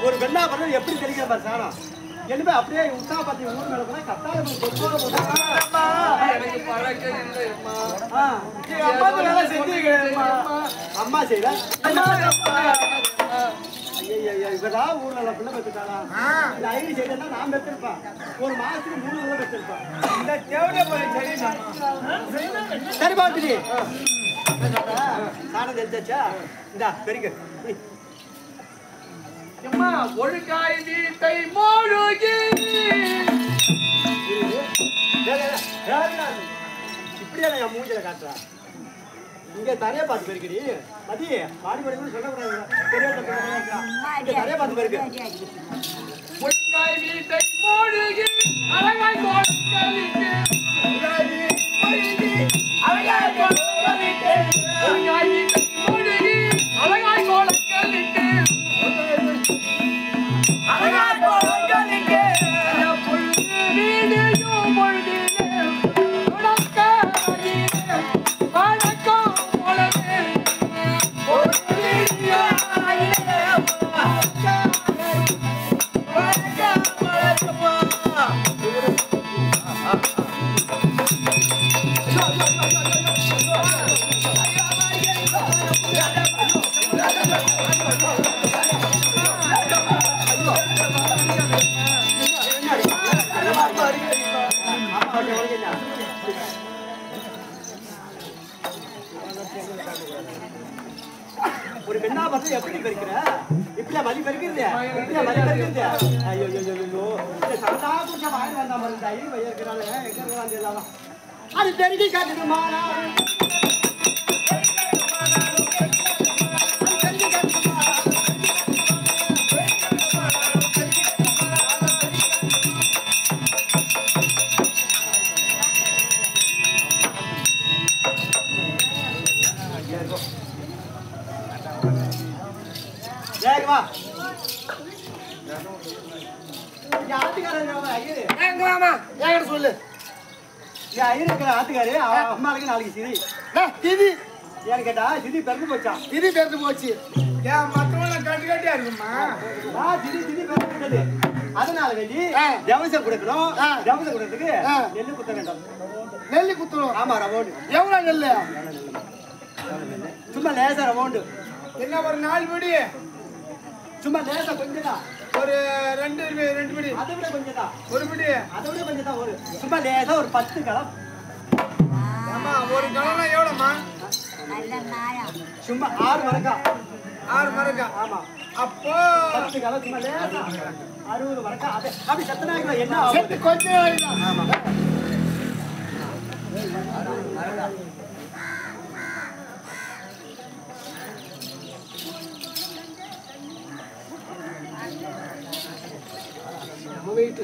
ஒரு வெண்ணா பண்ண எப்படி தெளிக்கிற பாரு சாணம் என்ன அப்படியே உத்தா பத்தி ஊர் மேல போனா கத்தால எனக்கு பழக்கம் இல்லையம்மா. அம்மா வேலை செஞ்சுக்கிறேன்மா. அம்மா செய்யல. இவரா ஊர்ல பிள்ளை பெற்றுட்டாளா? இந்த ஐடி செய்யலன்னா நான் பெற்றிருப்பேன். ஒரு மாசத்துக்கு 3 ரூபா பெற்றிருப்பேன். இந்த தேவையா போய் சரி சரி பாத்துடி சாணம் தெரிஞ்சாச்சா? இந்தா பெருக்க அம்மா ஒழுக்காய் வீட்டை மூழ்கி இப்படியா என் மூஞ்சில காட்டுறா? இங்க தரைய பார்த்து பெருக்கடி மதி பாடி படி கூட சொல்லக்கூடாது. இங்க தரைய பார்த்து பெருக்கு. ஒழுக்காய் வீட்டை மூழ்கி அழகாய் கோலங்களிட்டு அழகாய் கோலங்களிட்டு ஒழுக்காய் வீட்டை மூழ்கி அழகாய் கோலங்களிட்டு அழகாய் கோலங்களிட்டு வீடியும் பொழுதிலே உனக்காகிலே வணக்கம் போலவே ஒரு வீடியோவிலே வணக்கம் போலவே ஒரு பெண்ணா பார்த்து எப்படி பெருக்கிற? இப்படியா மதி பெருக்குது? இப்படியா மதி பெருக்குது? ஐயோ ஐயோ ஐயோ சாதா கொஞ்சம் வாங்கி வந்தா மாதிரி தைரியம் வைக்கிறாள். எங்க இருக்கிறாங்க எல்லாம் அது பெருக்கி காட்டுமா? சொல்லு ஆத்துக்காரு அம்மாளுக்கு நாளைக்கு சிதி திதி ஏன்னு கேட்டா சிதி பிறந்து போச்சான். திதி பேருந்து போச்சு. ஏன் மத்தவங்க கட்டி கட்டியா இருக்குமா? சிதி பிறந்து போட்டது. அதனால வேண்டி ஜவசம் கொடுக்கணும். ஜவசம் கொடுக்கறதுக்கு நெல்லு குத்த வேண்டும். நெல்லி குத்துறோம். ஆமா ரவோண்டு. எவ்வளவு நெல்லு? சும்மா லேசா ரவோண்டு. என்ன ஒரு 4 படி சும்மா லேசா கொஞ்சம் தான். ஒரு 2 படி அதை விட கொஞ்சம் தான். ஒரு படி அதை விட கொஞ்சம் தான். ஒரு சும்மா லேசா ஒரு 10 களம். ஆமா ஒரு கலனா எவ்வளவுமா? சும்மா 6 மரக்கா. 6 மரக்கா. ஆமா அப்போ 10 களம் சும்மா லேசா 60 மரக்கா. அப்படி சத்தனாங்க என்ன ஆகுது? கொஞ்சம் ஆமா வெயிட்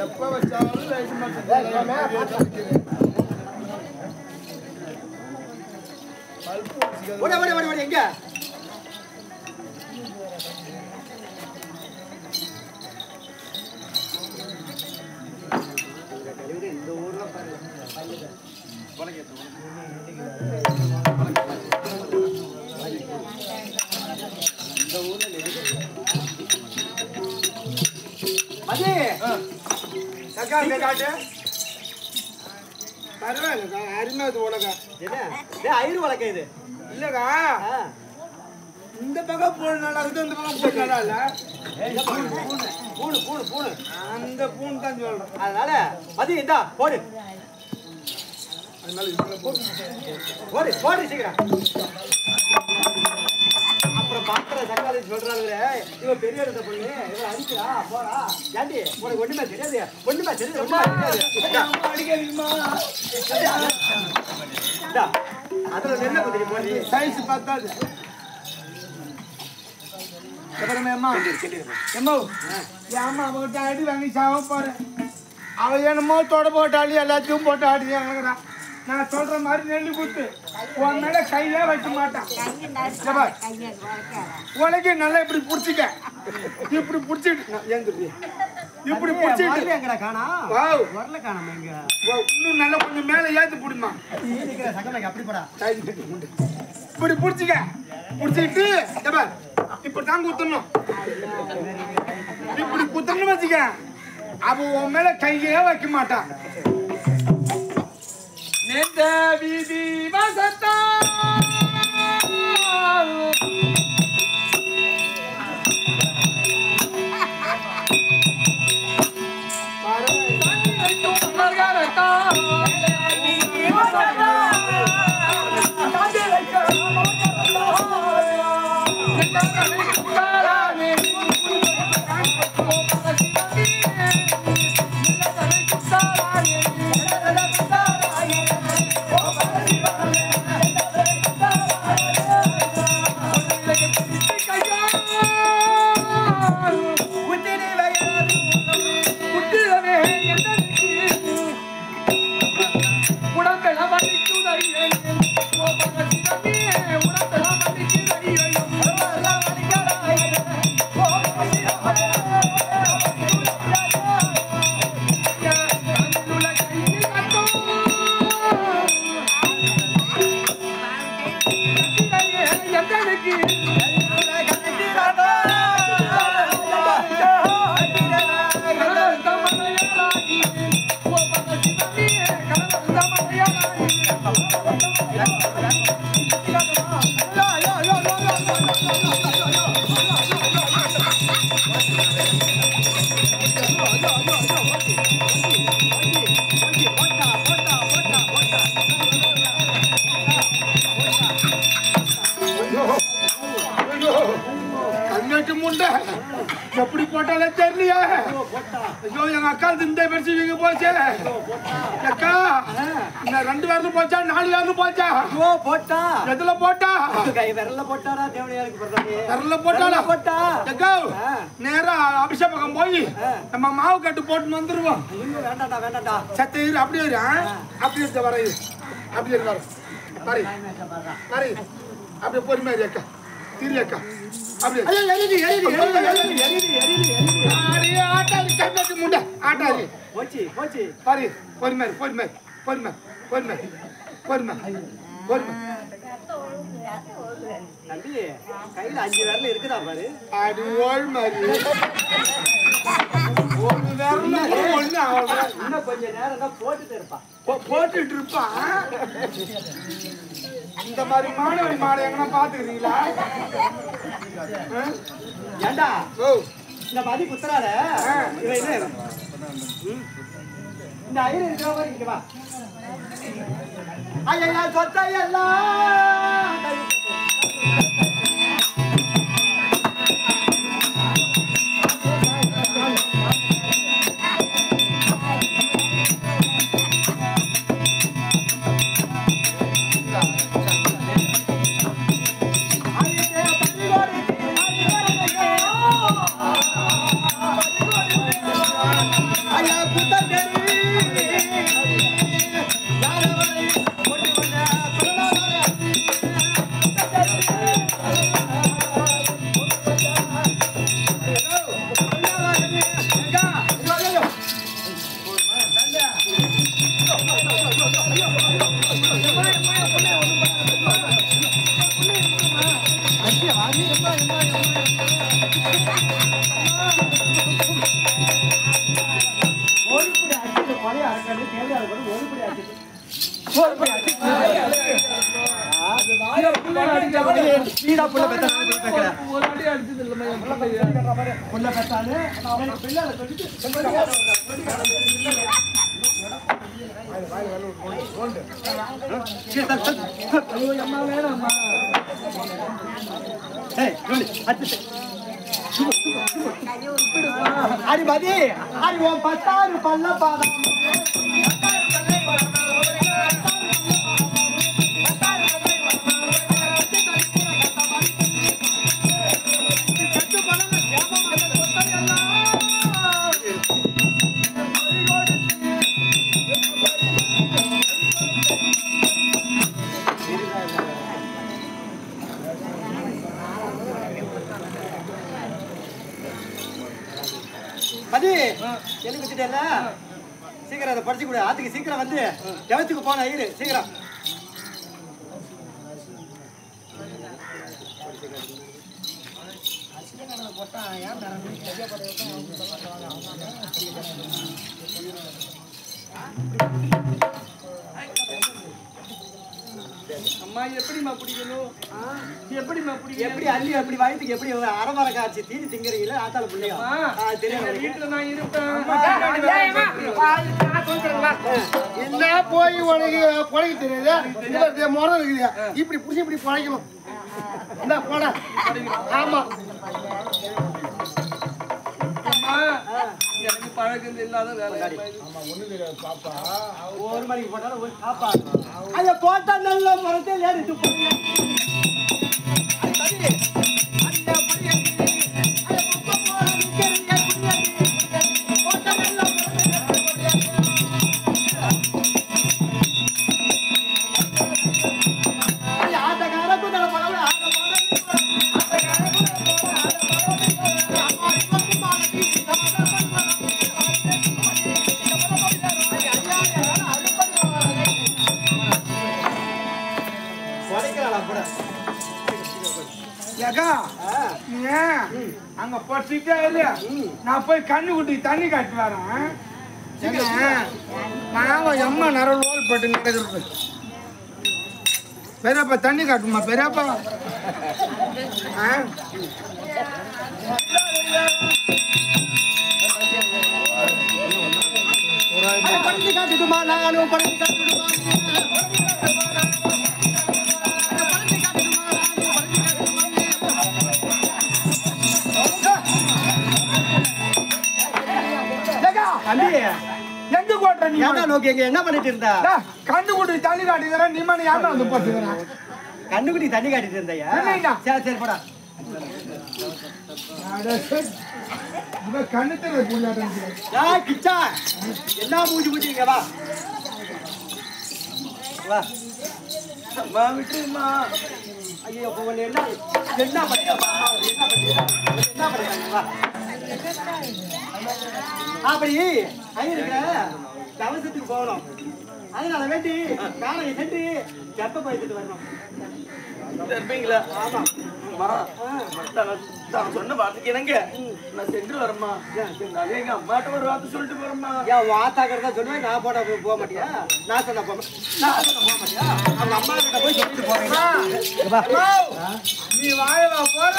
எப்ப வச்சாலும் லைட் ஓடி எங்க இந்த ஊர்ல மதி தக்காளி காட்டு பரவாயில்லக்கா அருமையாது உலகா என்ன ஐரு வழக்கம் இது இல்லக்கா இந்த பக்கம் பூண்டு நல்லா இருக்கு இந்த பக்கம் பூண்டு நல்லா இல்ல பூணு பூணு பூணு அந்த பூண்டு தான் சொல்றேன் அதனால மதி இந்தா போடு அதனால இதுல போடு போடு போடு சீக்கிரம் அப்புறம் பாத்திர தக்காளி சொல்றாங்களே இவ பெரிய இடத்த பொண்ணு இவ அடிக்கிறா போறா ஏண்டி உனக்கு ஒண்ணுமே தெரியாது ஒண்ணுமே அடிக்காதீங்கம்மா அதுல நெல்ல குதிரை போடி சைஸ் பத்தாது அப்புறமே அம்மா எம்மா என் அம்மா அவகிட்ட அடி வாங்கி சாவ போறேன் அவ என்னமோ தொட போட்டாலும் எல்லாத்தையும் போட்டு ஆடி இறங்குறான் நான் சொல்ற மாதிரி நெல்லு குத்து உன் மேல கையிலே வைக்க மாட்டான் உனக்கு நல்லா இப்படி புடிச்சிக்க இப்படி புடிச்சிட்டு ஏந்துருப்பிய இப்படி புடிச்சிட்டு எங்கடா காணா வாவ் வரல காணாம எங்க இன்னும் நல்லா கொஞ்சம் மேல ஏத்து புடிமா நீ நிக்கிற சகமைக்கு அப்படி போடா இப்படி புடிச்சிக்க புடிச்சிட்டு ஏப்பா இப்ப தான் குத்தணும் இப்படி குத்தணும் வச்சுக்க அவ உன் மேல கையே வைக்க மாட்டான் நேந்த வீதி வசத்தா எப்படி போட்டாலே தெரியலையா ஐயோ எங்க அக்கா இந்த பெருசு நீங்க போச்சே அக்கா நான் 2 விரலும் போச்சா 4 விரலும் போச்சா போட்டா எதுல போட்டா கை விரல்ல போட்டாரா தேவனையாருக்கு போடுறாங்க விரல்ல போட்டாடா போட்டா அக்கா நேரா அபிஷேகம் போய் நம்ம மாவு கட்டு போட்டு வந்துருவோம் ஐயோ வேண்டாம்டா வேண்டாம்டா சத்த இரு அப்படியே இரு அப்படியே இருக்க வர அப்படியே இரு பாரு பாரு அப்படியே பொறுமையா இரு அக்கா திரி அக்கா அப்படியே ஐயோ எரிடி அடே ஆட்டாரி கண்ணாடி முண்டை ஆட்டாரி போச்சி போச்சி பாரு பொறுமையா பொறுமையா தம்பி கையில 5 விரல் இருக்குதா பாரு அடி ஓல் மாதிரி ஒரு விரல்ல ஒண்ணு ஆகும் இன்னும் கொஞ்ச நேரம் தான் போட்டுட்டு இருப்பா போட்டுட்டு இருப்பான் இந்த மாதிரி மாணவரி மாடை எங்கன்னா பாத்துக்கிறீங்களா ஏண்டா ஓ இந்த மதி குத்துறாத இவன் என்ன இந்த ஐயர் இருக்கிற மாதிரி இங்க வா ஐயா சொத்தையெல்லாம் அடி மதி அடி உன் 10 பல்ல பாதம் மதி எழுதி வச்சுட்டேல சீக்கிரம் அதை படிச்சு கூட ஆத்துக்கு சீக்கிரம் வந்து எவத்துக்கு போன ஐயரு சீக்கிரம் அம்மா எப்படிமா பிடிக்கணும் எப்படிமா பிடிக்கணும் எப்படி அள்ளி அப்படி வயிற்றுக்கு எப்படி அரைமர காய்ச்சி தீனி திங்கிறீங்களா ஆத்தால பிள்ளையா தெரியும் வீட்டுல நான் இருப்பேன் என்ன போய் உனக்கு பழகி தெரியாது முறை இருக்குதா இப்படி புடிச்சு இப்படி பழகணும் இந்த போட ஆமா எனக்கு பழக்கம் இல்லாத வேலை ஒரு மணிக்கு போட்டாலும் ஒரு பாப்பா அதை போட்டா நல்ல மரத்தில் ஏறிட்டு போய் அங்க படிச்சுட்டே இல்லையா நான் போய் கண்ணு குட்டி தண்ணி காட்டி வரேன் நான் எம்மா நிறைய ரோல் போட்டு நடக்கிறது பெரியப்பா தண்ணி காட்டுமா பெரியப்பா படிச்சு காட்டுமா நானும் படிச்சு காட்டுமா எங்க கோட்டை நீ நோக்கி என்ன பண்ணிட்டு இருந்தா கண்ணுக்குட்டி தண்ணி காட்டிக்கிறேன் நீ மணி யாரும் வந்து போட்டுக்கிறேன் கண்ணுக்குட்டி தண்ணி காட்டிட்டு இருந்தையா சரி சரி போடா கண்ணுத்துல கிச்சா என்ன மூஞ்சி மூஞ்சிங்க வா வா அம்மா விட்டுமா ஐயோ என்ன என்ன பண்ணியா என்ன பண்ணியா அப்படி அங்க இருக்கிற தவசத்துக்கு போகணும் அதனால வேண்டி காரையை சென்று கெப்ப பயிர்த்துட்டு வரணும் இருப்பீங்களா ஆமா நான் சொன்ன வார்த்தைக்கு என்னங்க நான் சென்று வரமா எங்க அம்மாட்ட ஒரு வார்த்தை சொல்லிட்டு போறேம்மா ஏன் வாத்தாக்கிறதா சொல்லுவேன் நான் போக மாட்டியா நான் சொன்ன போக மாட்டியா அவங்க அம்மா கிட்ட போய் சொல்லிட்டு போறேன் நீ வாயவா போற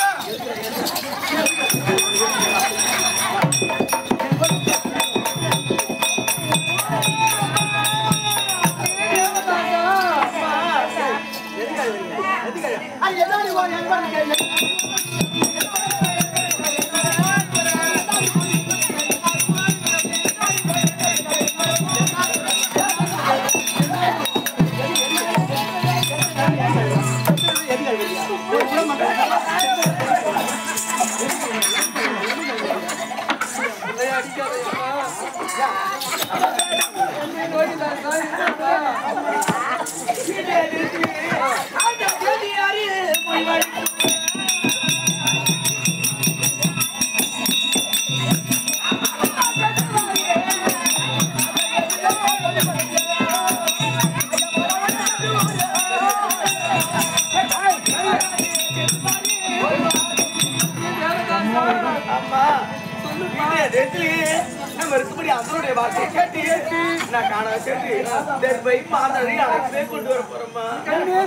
கொண்டு வர போறோம்மா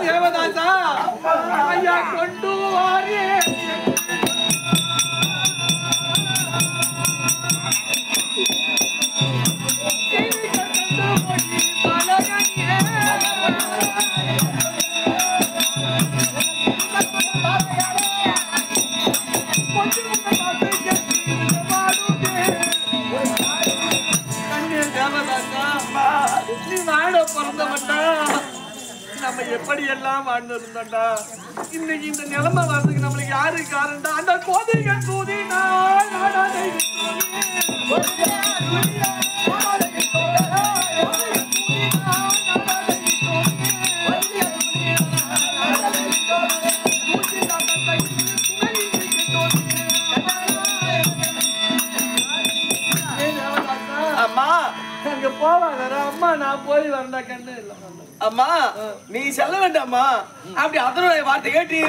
தேவதாசா ஐயா கொண்டு வாரே நம்ம எப்படி எல்லாம் வாழ்ந்து இருந்தோம்டா இன்னைக்கு இந்த நிலைமை வர்றதுக்கு நம்மளுக்கு யாரு காரணம் அந்த கோதைகள் கூதினால் போய் வரண்டா கண்ணு இல்ல. அம்மா நீ செல்ல வேண்டாம்மா. அப்படி அதனுடைய வார்த்தை கேட்டு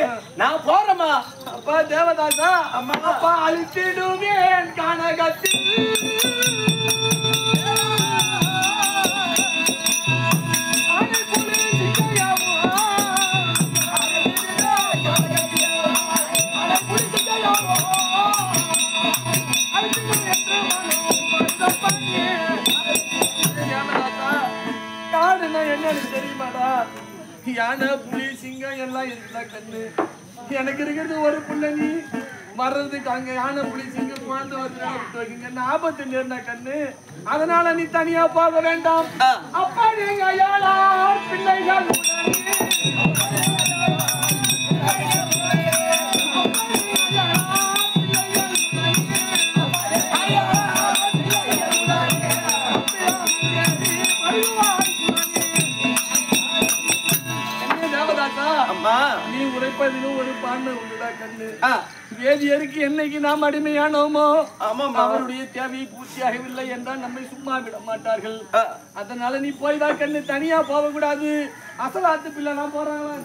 நான் போறேம்மா. அப்பா தேவதாசா அம்மா அப்பா அழித்திடுவேன் கனகத்தில் என்னன்னு தெரியுமாடா? யானை புலி சிங்கம் எல்லாம் இருக்குதா கண்ணு? எனக்கு இருக்கிறது ஒரு புள்ள, நீ வர்றதுக்கு அங்க யானை புலி சிங்கம் குழந்தை வருது ஆபத்து நேர்ந்தா கண்ணு. அதனால நீ தனியா போக வேண்டாம். அப்பா நீங்க யாரா பிள்ளைகள் நீ உரைப்பதிலும் ஒரு பான்மை உண்டுடா கண்ணு. வேதியருக்கு என்னைக்கு நாம் அடிமையானோமோ அவருடைய தேவையை பூர்த்தியாகவில்லை என்றால் நம்மை சும்மா விட மாட்டார்கள். அதனால நீ போய்தான் கண்ணு, தனியா போக கூடாது. அசலாத்து பிள்ளை நான் போறாங்களா?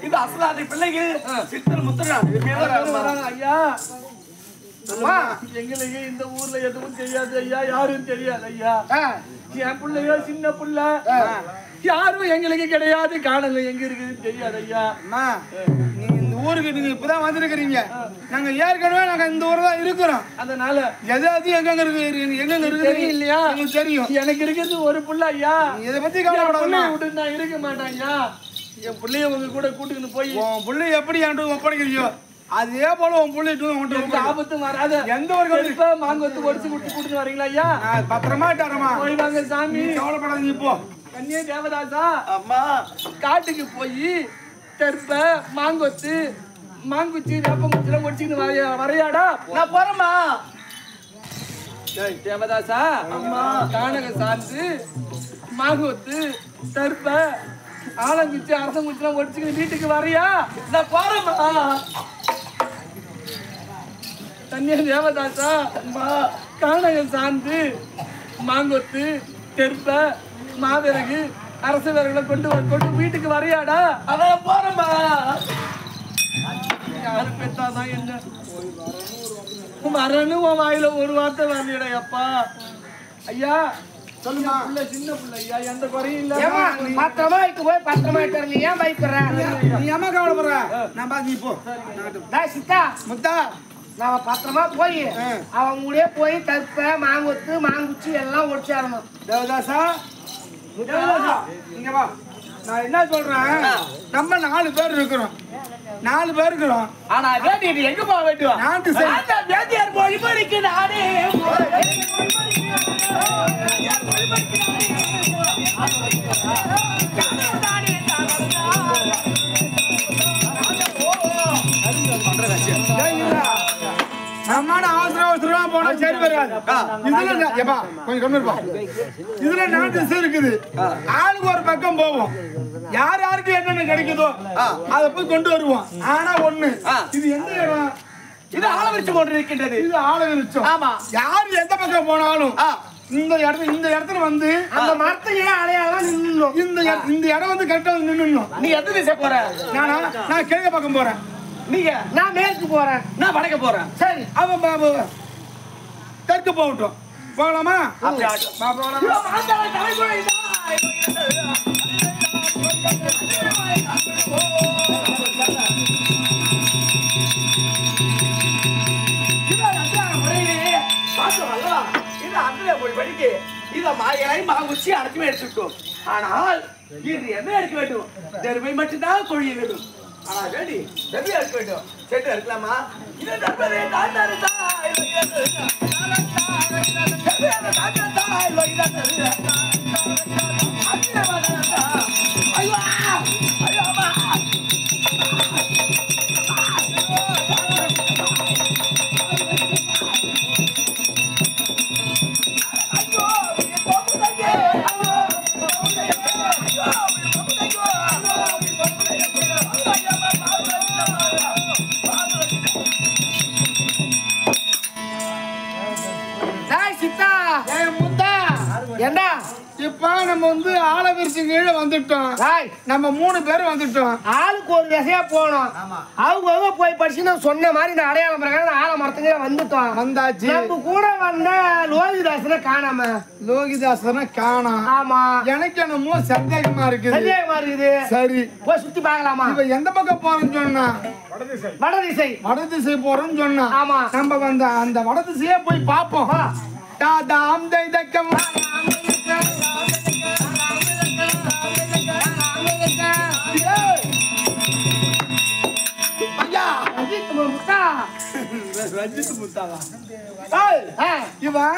இது அசலாத்து பிள்ளைக்கு சித்தர் முத்தர் ஐயா. எங்களுக்கு இந்த ஊர்ல எதுவும் தெரியாது ஐயா, யாரும் தெரியாது ஐயா. என் பிள்ளையோ சின்ன பிள்ளை, யாரும் எங்களுக்கு கிடையாது. காணல எங்க இருக்குன்னு தெரியாது ஐயா. நீங்க இந்த ஊருக்கு நீங்க இப்பதான் வந்திருக்கிறீங்க. நாங்க ஏற்கனவே நாங்க இந்த ஊர்ல தான் இருக்கிறோம். அதனால எதாவது எங்க இருக்கு தெரியும் இல்லையா? உங்களுக்கு தெரியும். எனக்கு இருக்கிறது ஒரு பிள்ளை ஐயா. இதை பத்தி கவலைப்படாத. விட்டு நான் இருக்க மாட்டேன் ஐயா. என் பிள்ளைய உங்க கூட கூட்டுக்கிட்டு போய் உன் பிள்ளை எப்படி என்கிட்ட ஒப்படைக்கிறீங்க அதே போல உன் பிள்ளை ஆபத்தும் வராத. எந்த ஒரு மாங்கொத்து ஒடிச்சு கூட்டு வரீங்களா ஐயா? பத்திரமா இட்டாரமா போய் வாங்க சாமி. கவலைப்படாதீங்க. இப்போ கண்ணியே தேவதாசா அம்மா காட்டுக்கு போய் தெற்ப மாங்கொத்து மாங்குச்சி வேப்பங்குச்சிலாம் ஒடிச்சுக்கிட்டு வரையாடா. நான் போறேம்மா. தேவதாசா அம்மா கானக சார்ந்து மாங்கொத்து தெற்ப ஆலங்குச்சி அரசங்குச்சிலாம் ஒடிச்சுக்கிட்டு வீட்டுக்கு வரையா? நான் போறேம்மா. தண்ணிய தேவதாசா அம்மா கானக சார்ந்து மாங்கொத்து தெற்ப மாவிறகு அரசு விறகுல கொண்டு வீட்டுக்கு வரையாடா? அதான் போறேம்மா. யாரு பெற்றாதான் என்ன வரணும். உன் வாயில ஒரு வார்த்தை வரலையடா அப்பா. ஐயா சொல்லுமா. புள்ள சின்ன புள்ள ஐயா, எந்த குறையும் இல்ல. பத்திரமா இட்டு போய் பத்திரமா இட்டு ஏன் பயப்படுற? நீ அம்மா கவலைப்படுற. நான் பாத்து நீ போ. சித்தா முத்தா நாம பத்திரமா போய் அவங்க கூட போய் தற்ப மாங்குத்து மாங்குச்சி எல்லாம் ஒடிச்சாரணும். தேவதாசா இங்க வா. நான் என்ன சொல்றேன், நம்ம 4 பேர் இருக்கிறோம். 4 பேர் இருக்கிறோம். ஆனா வேண்டியது எங்க போக வேண்டும்? நாட்டு சைடு வேண்டியார் மொழி படிக்கு நானே நம்மாட அவசரமா போனா சரி வராது. இதுல ஏப்பா கொஞ்சம் கம்மி இருப்பா. இதுல 4 திசை இருக்குது. ஆளுக்கு ஒரு பக்கம் போவோம். யார் யாருக்கு என்னென்ன கிடைக்குதோ அதை போய் கொண்டு வருவோம். ஆனா ஒண்ணு, இது எந்த இடம்? இது ஆலவிருச்சம் கொண்டு இருக்கின்றது. இது ஆலவிருச்சம். ஆமா. யார் எந்த பக்கம் போனாலும் இந்த இடத்துல வந்து அந்த மரத்தையே அடையாளம் நின்னும். இந்த இடம் வந்து கரெக்டா நின்னும். நீ எந்த திசை போற? நான் கிழக்கு பக்கம் போறேன். நீங்க? நான் மேற்கு போறேன். நான் வடக்கு போறேன். சரி அவன் பாபு தெற்கு போகட்டும். போகலாமா? மாங்குச்சி அனைத்துமே எடுத்துட்டோம். ஆனால் இது என்ன எடுக்க வேண்டும்? தெருமை மட்டும்தான் கொழிய வேண்டும். ஆனா வேண்டி தெருமையா இருக்க வேண்டும். செட்டு இருக்கலாமா? இது தர்மரே தாண்டாரு தாய் ஏண்டா நம்ம வந்து ஆளை விரிச்சு கீழே வந்துட்டோம். நம்ம 3 பேரும் வந்துட்டோம். ஆளுக்கு ஒரு திசையா போனோம். அவங்க போய் படிச்சு நான் சொன்ன மாதிரி இந்த அடையாளம் பிரகாரம் ஆளை மரத்துக்கு வந்துட்டோம். வந்தாச்சு. நம்ம கூட வந்த லோகிதாசனை காணாம. லோகிதாசனை காணோம். ஆமா, எனக்கு என்னமோ சந்தேகமா இருக்குது. சந்தேகமா இருக்குது. சரி, போய் சுத்தி பார்க்கலாமா? இப்ப எந்த பக்கம் போறோம்னு சொன்னா வடதிசை. வடதிசை போறோம்னு சொன்னா ஆமா, நம்ம வந்த அந்த வடதிசையே போய் பார்ப்போம். தாதாம் தைதக்கம் ரஞ்சித் முத்தாவா இவன்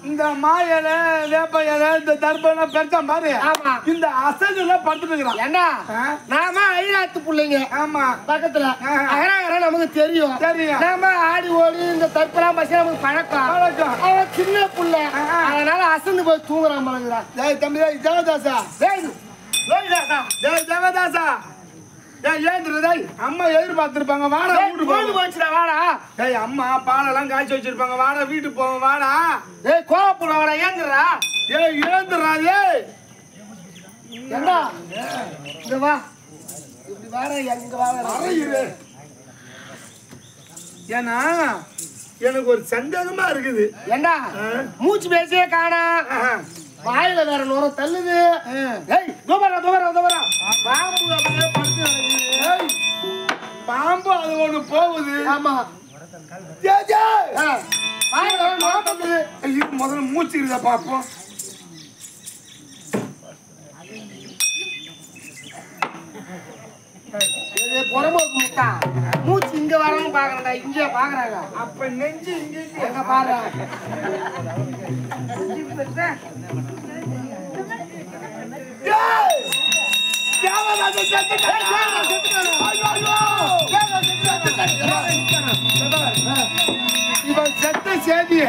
இந்த மாயல வேப்ப இலை இந்த தர்பெல்லாம் பெருசா பாரு. ஆமா, இந்த அசைதுல படுத்துட்டு இருக்கிறான். ஏண்டா நாம ஐராத்து பிள்ளைங்க. ஆமா, பக்கத்துல அகராகரம் நமக்கு தெரியும். நாம ஆடி ஓடி இந்த தற்பெல்லாம் பசி நமக்கு பழக்கம். அவன் சின்ன புள்ள, அதனால அசந்து போய் தூங்குறான் பழகுறான். டேய் தம்பி, டேய் தேவதாசா, டேய் லோகிதாசா, டேய் தேவதாசா, டேய் ஏந்திர. டேய் அம்மா எதிர்பார்த்திருப்பாங்க, வாடா வீட்டுக்கு கோயில் போச்சுடா, வாடா. டேய் அம்மா பாலெல்லாம் காய்ச்சி வச்சிருப்பாங்க, வாடா வீட்டுக்கு போவோம், வாடா. டேய் கோவப்பட வாடா, ஏந்திரா. ஏய் ஏந்திரா. ஏய் ஏண்டா இங்க வா, இப்படி வாடா, எங்க வாடா. ஏன்னா எனக்கு ஒரு சந்தேகமா இருக்குது. ஏண்டா மூச்சு பேசியே காணா, வாயில வேற நுர தள்ளுது. ஏய் தூபரா தூபரா தூபரா, பாம்பு அப்படியே படுத்து கிடக்குது. ஏய் பாம்பு அது ஒண்ணு போகுது. ஆமா, வாயில வேற நுர தள்ளுது. ஐயோ முதல்ல மூச்சு இருக்குதா பாப்போம். புறம்போக்கு முட்டா மூச்சு இங்க வரணும் பாக்குறா, இங்க பாக்குறாங்க. அப்ப நெஞ்சு இங்க எங்க பாரு. இவன் செத்த சேதிய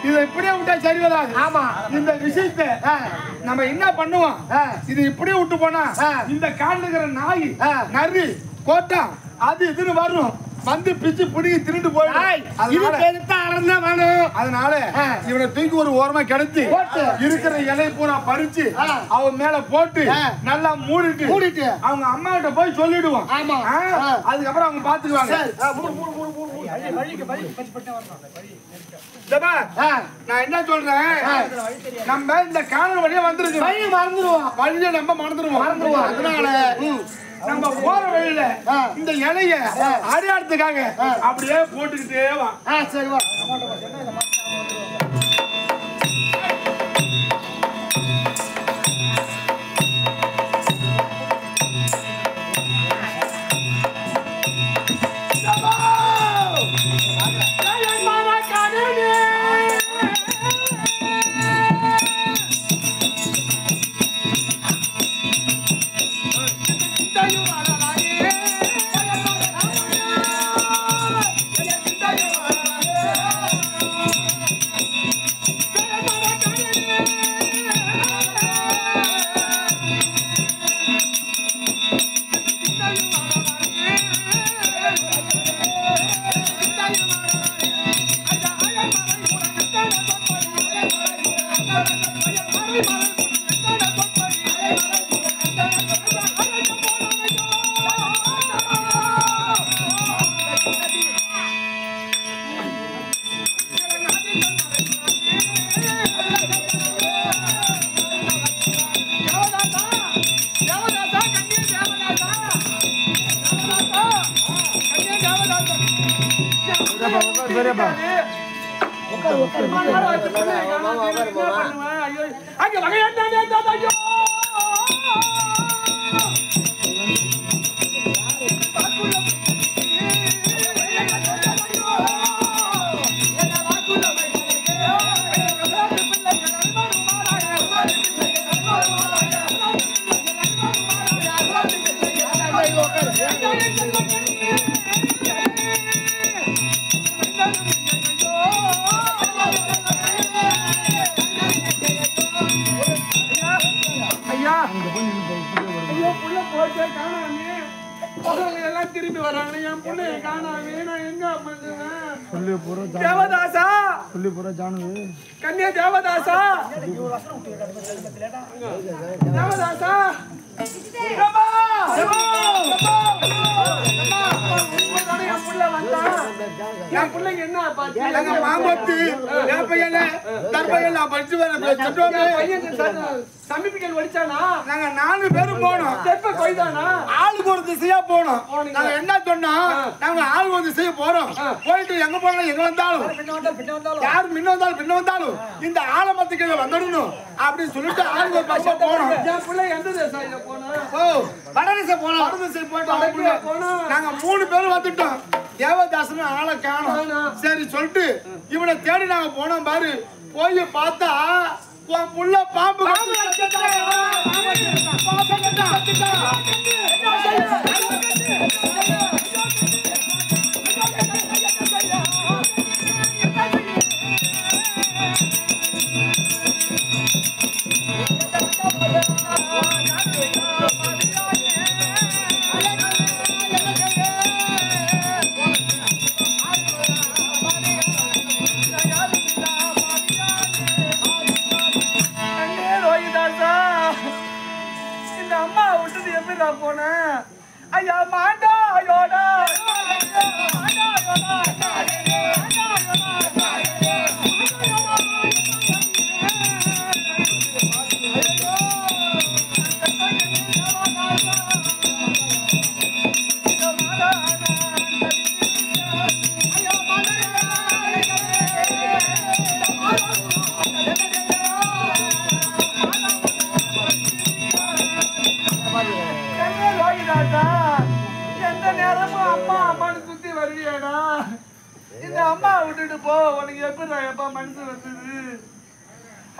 இதை இப்படியே விட்டா சரி வராது. ஆமா, இந்த விஷயத்தை நம்ம என்ன பண்ணுவோம், இது இப்படியே விட்டு போனா இந்த காட்டுல இருக்கிற நாய் நரி கோட்டம் அது இதுன்னு வரும், வந்து பிச்சு பிடிங்கி திருண்டு போயிடும். அதனால இவனை தூக்கி ஒரு ஓரமா கிடத்தி இருக்கிற இலையை பூரா பறிச்சு அவன் மேல போட்டு நல்லா மூடிட்டு அவங்க அம்மா கிட்ட போய் சொல்லிடுவோம். அதுக்கப்புறம் அவங்க பாத்துக்குவாங்க. நான் என்ன சொல்றேன், நம்ம இந்த காணல் வழியா வந்துருக்கு, வழியை நம்ம மறந்துடுவோம். அதனால நம்ம போற வழியில இந்த இலைய அடையாளத்துக்காக அப்படியே போட்டுக்கிட்டே வா. சரி வா. பசங்க எல்லாம் திரும்பி வராங்க என் பிள்ளைய காணாமே நான் எங்க பண்ணுவேன் தேவதாசா கன்னியா தேவதாசா தேவதாசா என் பிள்ளைங்க என்ன மாம்பத்து சமீபிக்கல் வடிச்சானா நாங்க 4 பேரும் போனோம். தெப்ப கொய்தானா ஆளுக்கு ஒரு திசையா போனோம். நாங்க என்ன சொன்னோம், நாங்க ஆளுக்கு ஒரு திசையா போறோம். போயிட்டு எங்க போனாலும் எங்க வந்தாலும் யாரு முன்ன வந்தாலும் பின்ன வந்தாலும் இந்த ஆலமரத்துக்கு வந்துடணும் அப்படின்னு சொல்லிட்டு ஆளுக்கு ஒரு பக்கம் போனோம். என் பிள்ளை எந்த திசையில போனா வடதிசை போனோம். வடதிசை போயிட்டு நாங்க 3 பேரும் வந்துட்டோம். தேவதாசன் ஆளை காணோம். சரி சொல்லிட்டு இவனை தேடி நாங்க போனோம். பாரு போய் பார்த்தா உன் புள்ள பாம்பு போனேன் ஐயா மாண்டா ஐயோடா எந்த நேரமும் அம்மா அம்மான்னு சுத்தி வருவியாடா இந்த அம்மா விட்டுட்டு போ உனக்கு எப்படி எப்பா மனசு வந்தது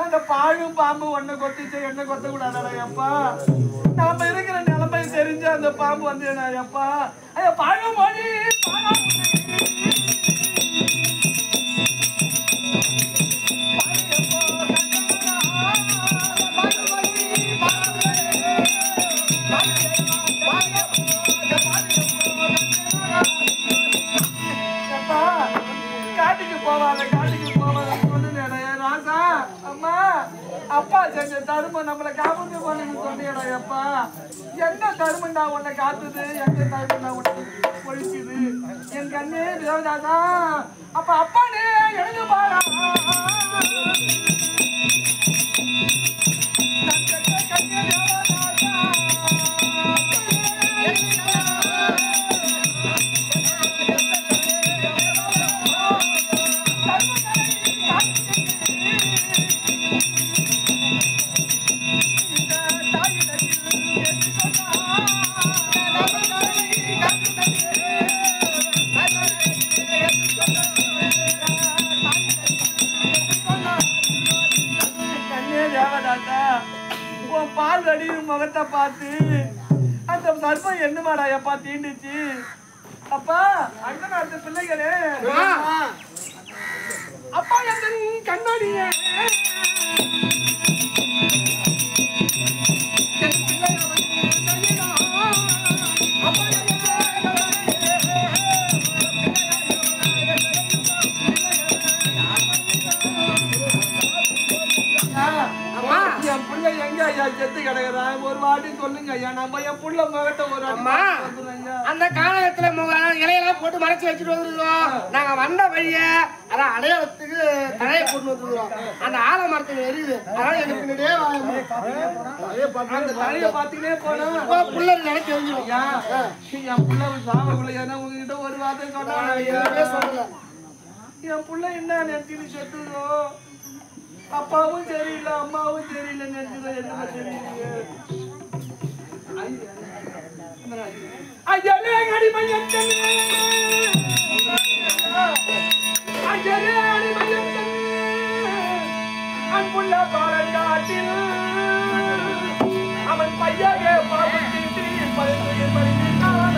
அந்த பாழும் பாம்பு ஒன்ன கொத்திச்சு என்ன கொத்த கூடாதா எப்பா நாம இருக்கிற நிலைமை தெரிஞ்சு அந்த பாம்பு வந்து எப்பா ஐயா பாழும் மொழி அப்பா செஞ்ச தருமம் நம்மளை காப்பாற்ற போனீங்க சொன்னீடா அப்பா என்ன தருமண்டா உன்னை காத்துது எந்த தருமண்டா உன்னை பொழிக்குது என் கண்ணே தேவதாதா அப்ப அப்பானே எழுந்து பாடா பால் அடி முகத்தை பார்த்து அந்த சர்ப்பம் என்னமாடா எப்பா தீண்டுச்சு அப்பா அண்ணன் அடுத்த பிள்ளைகளே அப்பா எந்த கண்ணாடிய என் புள்ள எங்க ஐயா செத்து கிடக்குறான் ஒரு வாட்டி சொல்லுங்க ஐயா நம்ம என் புள்ள முகத்தை ஒரு அந்த காலகட்டத்துல இலையெல்லாம் போட்டு மறைச்சு வச்சுட்டு வந்துருக்கோம். நாங்க வந்த வழிய அதான் அடையாளத்துக்கு தலையை கொண்டு வந்துருக்கோம். அந்த ஆலமரத்துக்கு எரியுது. அதனால எனக்கு பின்னாடியே அந்த தலையை பார்த்துக்கிட்டே போனா புள்ள நினைச்சு வந்துடும். ஐயா என் புள்ள சாவக்குள்ள ஏன்னா உங்ககிட்ட ஒரு வார்த்தை சொன்னா என் புள்ள என்ன நினைச்சு செத்துதோ அப்பாவும் சரியில்லை அம்மாவும் சரியில்லை நினைச்சதோ என்ன தெரியல ஐயனே அடிமையன் ஐயனே அடிமையன் அன்புள்ள பாலக்காட்டில் அவன் பையகே பாவத்தி பரிந்துயில் பரிந்துட்டான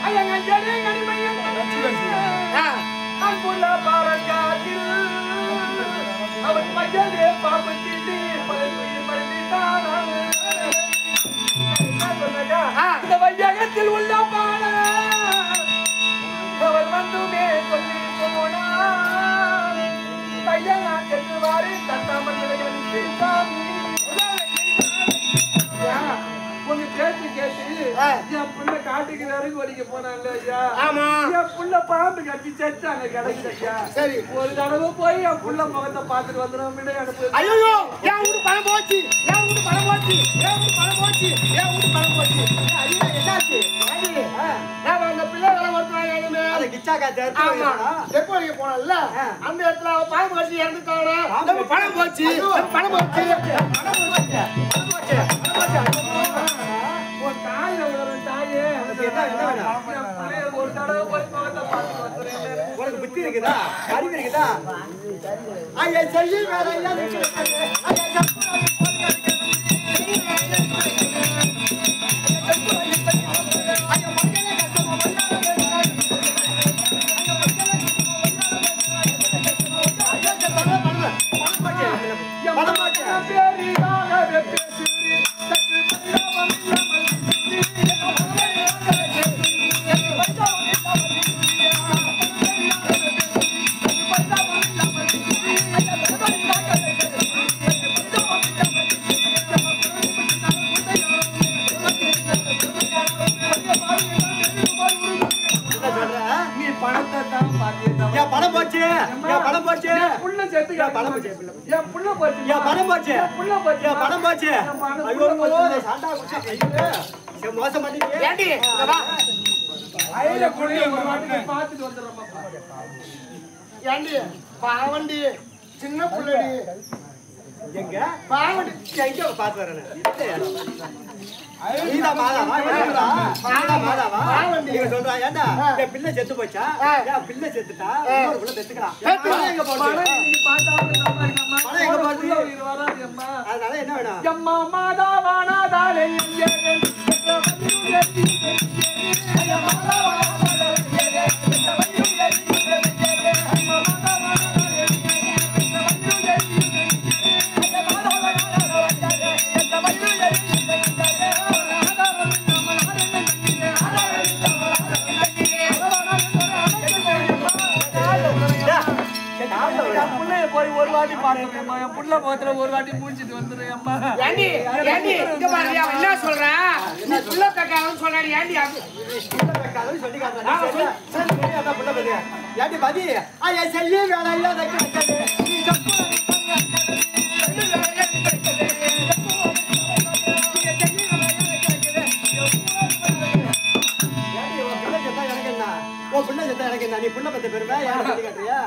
ஐயா ஐயா உங்க பேச்சு கேட்டு என் புள்ள காட்டுக்கு இறங்கி வலிக்க போனான்ல ஐயா. ஆமா. என் புள்ள பாம்பு கட்டி செத்து அங்க கிடைக்குது ஐயா. சரி. ஒரு தடவை போய் என் புள்ள முகத்தை பார்த்துட்டு வந்துடும் அனுப்பு. ஐயோ என் வீட்டு பணம் போச்சு, என் வீட்டு பணம் போச்சு, என் வீட்டு பணம் போச்சு, என் வீட்டு பணம் போச்சு. ஐயோ என்னாச்சு? நான் அந்த பிள்ளை வேலை வருவாங்க அது கிச்சாக்கா ஆமா எப்போ நீங்க போனல அந்த இடத்துல அவ பாம்பு கடிச்சு இறந்துட்டாங்க. நம்ம பணம் போச்சு, பணம் போச்சு, பணம் போச்சு, பணம் போச்சு, பணம் போச்சு. ஒரு தாய் ஒரு தாயே ஒரு தடவை போய் முகத்தை பார்த்துட்டு வந்துடுறேன். உனக்கு புத்தி இருக்குதா? அறிவு இருக்குதா? ஐயா செய்ய வேற ஐயா பணம் போச்சு, பணம் போச்சு, புள்ள செத்து பணம் போச்சு, என் புள்ள போச்சு, பணம் போச்சு, புள்ள போச்சு, பணம் போச்சு. ஐயோ சாண்டா குச்சி மோசம் பண்ணிட்டீங்க. ஏண்டி வா ஐல குடிய ஒரு வாட்டி பார்த்துட்டு வந்துறோம். ஏண்டி பாவண்டி சின்ன புள்ளடி எங்க பாவண்டி எங்க பாத்து வரேன். நீதா மாதாவா? மாதாவா? நீங்க சொல்றா ஏண்டா என் பிள்ளை செத்து போச்சா? என் பிள்ளை செத்துட்டா இன்னொரு பிள்ளை செத்துக்கலாம். எங்க போடுது? நீங்க பார்த்தாலும் நம்ம பணம் எங்க போடுது? இது வராது அம்மா. அதனால என்ன வேணும்? அம்மா மாதாவானா தாலே போய் ஒரு வாட்டி பாத்துறேன் என் புள்ள முகத்துல ஒரு வாட்டி மூஞ்சிட்டு வந்துடுறேன் அம்மா. ஏண்டி ஏண்டி இங்க பாருங்க அவன் என்ன சொல்றான்? நீ புள்ள தக்காளன்னு சொல்றாரு. ஏண்டி அது சொல்லி காட்டுறேன். சரி சரி அதான் புள்ள பதி. ஏண்டி பதி? ஐயா செய்ய வேணாம் ஐயா நீ புள்ள பத்த பெருமை யார சொல்லி காட்டுறியா?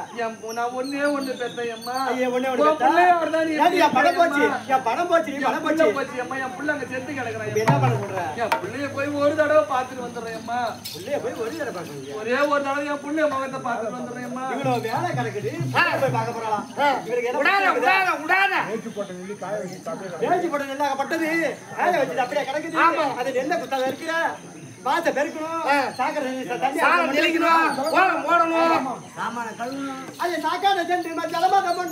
நான் ஒண்ணே ஒண்ணு பெத்தேன் அம்மா. ஐயா ஒண்ணே ஒண்ணு உன் புள்ளையா இருந்தா நீ ஏண்டி பணம் போச்சு, என் பணம் போச்சு, நீ பணம் போச்சு. போச்சு அம்மா. என் புள்ள அங்க செத்து கிடக்குறான். என்ன பண்ண சொல்ற? என் புள்ளைய போய் ஒரு தடவை பார்த்துட்டு வந்துடுறேன் அம்மா. புள்ளைய போய் ஒரு தடவை பாக்குறீங்க. ஒரே ஒரு தடவை என் புள்ளைய முகத்தை பார்த்துட்டு வந்துடுறேன் அம்மா. இவ்வளவு வேலை கிடக்குது போய் பார்க்க போறாளாம். இவருக்கு என்ன உடாத உடாத உடாத நேற்று போட்ட நெல்லி காய வச்சு சாப்பிட்டு வேலைக்கு போட்ட நெல்லாக பட்டது காய வச்சுட்டு அப்படியே கிடக்குது. அது நெல்லை குத்தாத இருக்கிற பாத்த பெருக்கணும், சாக்கடை தண்ணி சாலம் தெளிக்கணும், கோலம் போடணும், அது சாக்காட சென்று ஜலமா தம்பு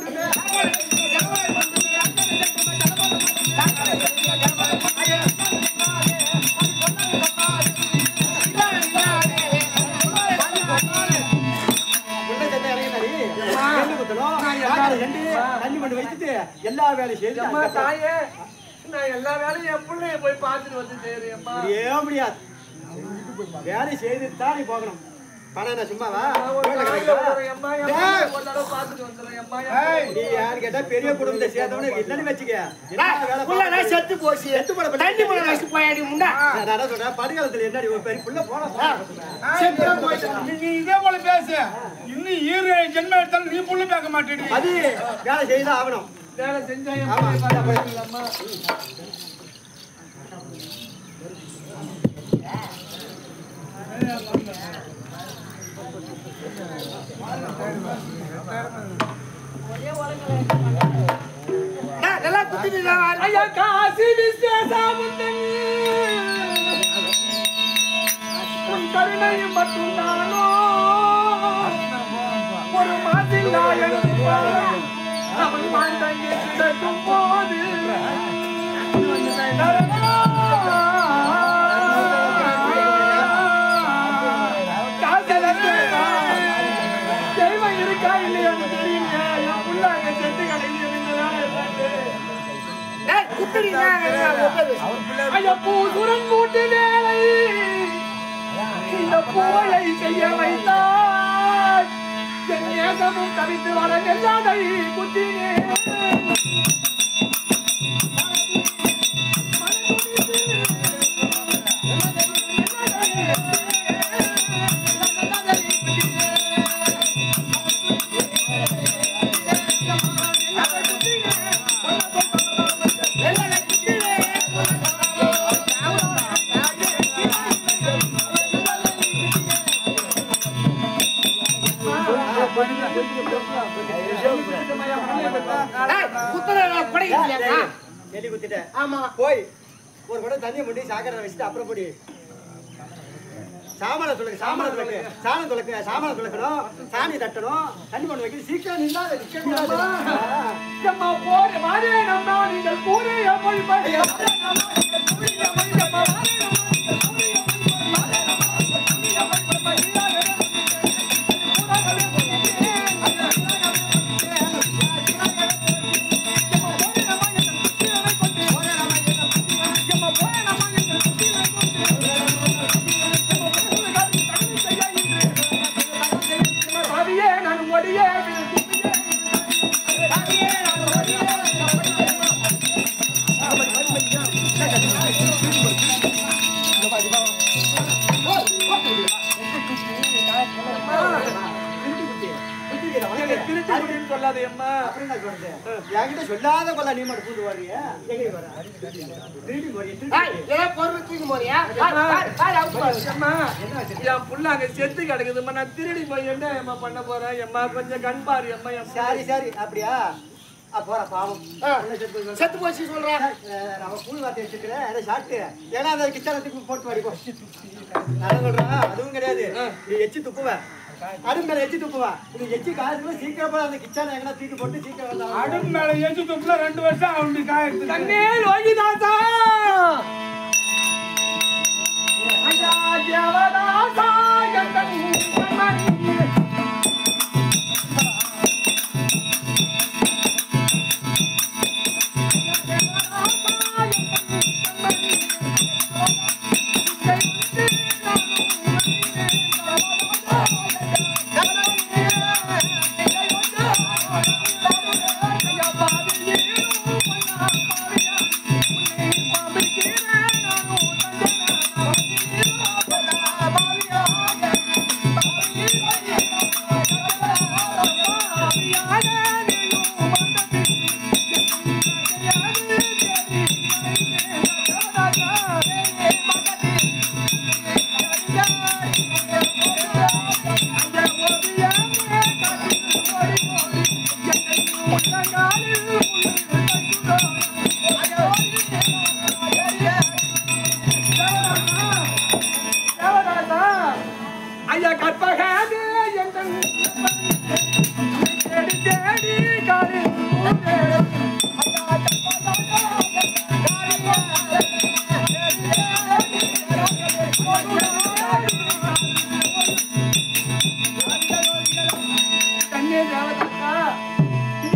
தண்ணி கொண்டு வைத்துட்டு எல்லா வேலையும் செய்து அம்மா தாயே நான் எல்லா வேலையும் என் புள்ளைய போய் பார்த்துட்டு வந்து செய்யறேன்மா. முடியாது வேலை செய்துட்டு தான் நீ போகணும். பணம் என்ன சும்மாவா? நீ யாரு கேட்டா பெரிய குடும்பத்தை சேர்ந்தவனு இல்லன்னு வச்சுக்க. செத்து போச்சு தண்ணி போயாடி முண்டா சொல்றேன் பரிகாலத்துல என்னடி ஒரு பெரிய புள்ள போன நீ இதே போல பேசு. இன்னும் ஈர ஜென்ம எடுத்தாலும் நீ புள்ள பேக்க மாட்டேடி. அது வேலை செய்துதான் ஆகணும். வேலை செஞ்சா அம்மா. நல்லா குத்திட்டு ஐயா காசி விசேஷாமுந்தன் உன் கருணை மட்டும்தானோ ஒரு மாசில் அவன் மாண்டங்கே கிடக்கும் போது தெய்வம் இருக்கா இல்லையான்னு தெரியல. என் புள்ள அங்க செத்து கிடையாது. ஐயா பூச சுரன் மூட்டு வேலை இந்த பூவையை செய்ய வைத்தாய் என் நேசமும் தவித்து வர நெல்லாடை குத்தினே போய் ஒரு கூட தண்ணியை முடி சாக்கடை வச்சுட்டு அப்புறம் போடி சாமான துளக்கு சாமான துளக்கு சாணம் துளக்கு சாமான துளக்கணும் சாணி தட்டணும் தண்ணி பண்ண வைக்கணும் சீக்கிரம் நின்னா போற மாதிரி நம்ம நீங்கள் கூறிய மொழி சொல்லாதே அம்மா அப்படின்னு நான் சொல்றேன் என்கிட்ட சொல்லாத கொள்ள நீ மட்டும் பூந்து வர்றீங்க எங்க வர திருடி போறியா என் புள்ள அங்க செத்து கிடக்குதும்மா நான் திருடி போய் என்ன பண்ண போறேன் எம்மா கொஞ்சம் கண் பாரு அம்மா சரி சரி அப்படியா போற பாவம் செத்து போச்சு சொல்றேன் நம்ம கூழ் வார்த்தை வச்சுக்கிறேன் அதை சாப்பிட்டு ஏன்னா அந்த கிச்சனத்துக்கு போட்டு வாடிப்போ நான் சொல்றேன் அதுவும் கிடையாது நீ எச்சி துப்புவேன் அடுப்பு மேல எச்சி துப்புவா நீ எச்சி காசுல சீக்கிரம் போய் அந்த கிச்சனை எங்கன்னா தூக்கி போட்டு சீக்கிரம் அடுப்பு மேல எச்சி துப்புல 2 வருஷம் அவனுக்கு காயத்து தண்ணே லோகிதாசா ஐயா தேவதாசா கண்டன் ஐயா கற்பகாது எங்கள் தேடி தேடி காடு தண்ணே தேவதாக்கா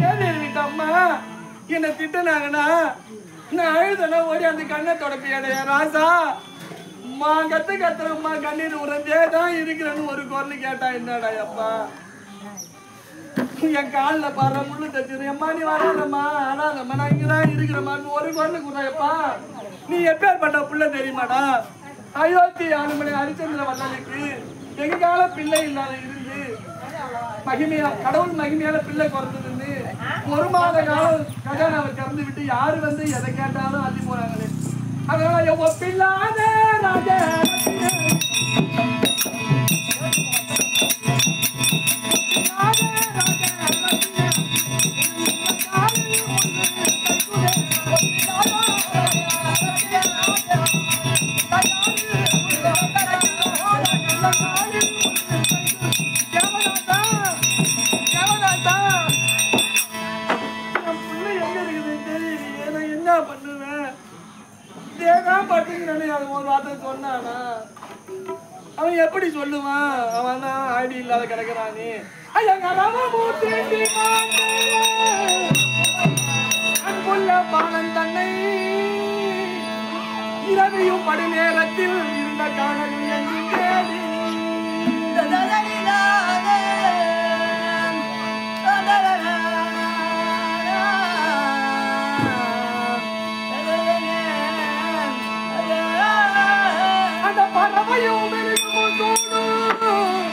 ஏது இருக்கம்மா என்னை திட்டினாங்கன்னா நான் அழுதனா ஓடி அந்த கண்ணை தொடப்பியாடைய ராசா அம்மா கத்துறம்மா கண்ணீர் உறந்தே தான் இருக்கிறேன்னு ஒரு குரல் கேட்டா என்னடா அப்பா என் காலில் பாரு முள்ளு தச்சுரு அம்மா நீ வராதம்மா அடாதம்மா நான் இங்கதான் இருக்கிறேம்மான்னு ஒரு குரல் கூடாப்பா நீ எப்பேற்பட்ட புள்ள தெரியுமாடா அயோத்தி ஆளுமலை ஹரிச்சந்திர வல்லனுக்கு எங்க கால பிள்ளை இல்லாத இருந்து மகிமையா கடவுள் மகிமையால பிள்ளை குறைந்ததுன்னு 1 மாத காலம் கல்யாணம் அவர் கறந்து விட்டு யாரு வந்து எதை கேட்டாலும் அள்ளி போறாங்களே அதனால ஒப்பில்லாத ராஜா அவன் எப்படி சொல்லுவான் அவன் தான் ஐடி இல்லாத கிடக்குறானே அன்புள்ள பாலன் தன்னை இரவியும் படு நேரத்தில் இருந்த காணலும் எங்கும் தேடி அந்த பறவையும் மிருகமும் தோணும்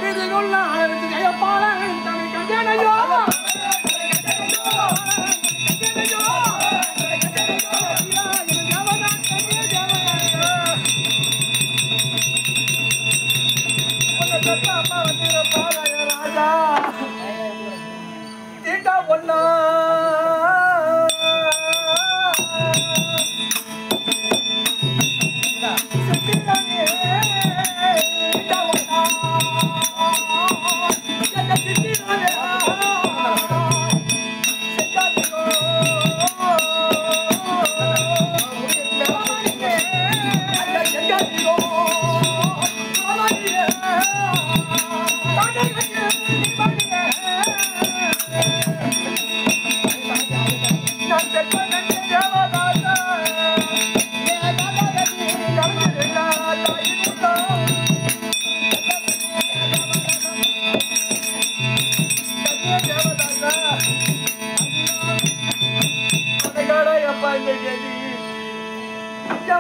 இதுகுள்ள அழைத்து ஜெயப்பாளன் தன்னை கண்டனையோ ஒன்னா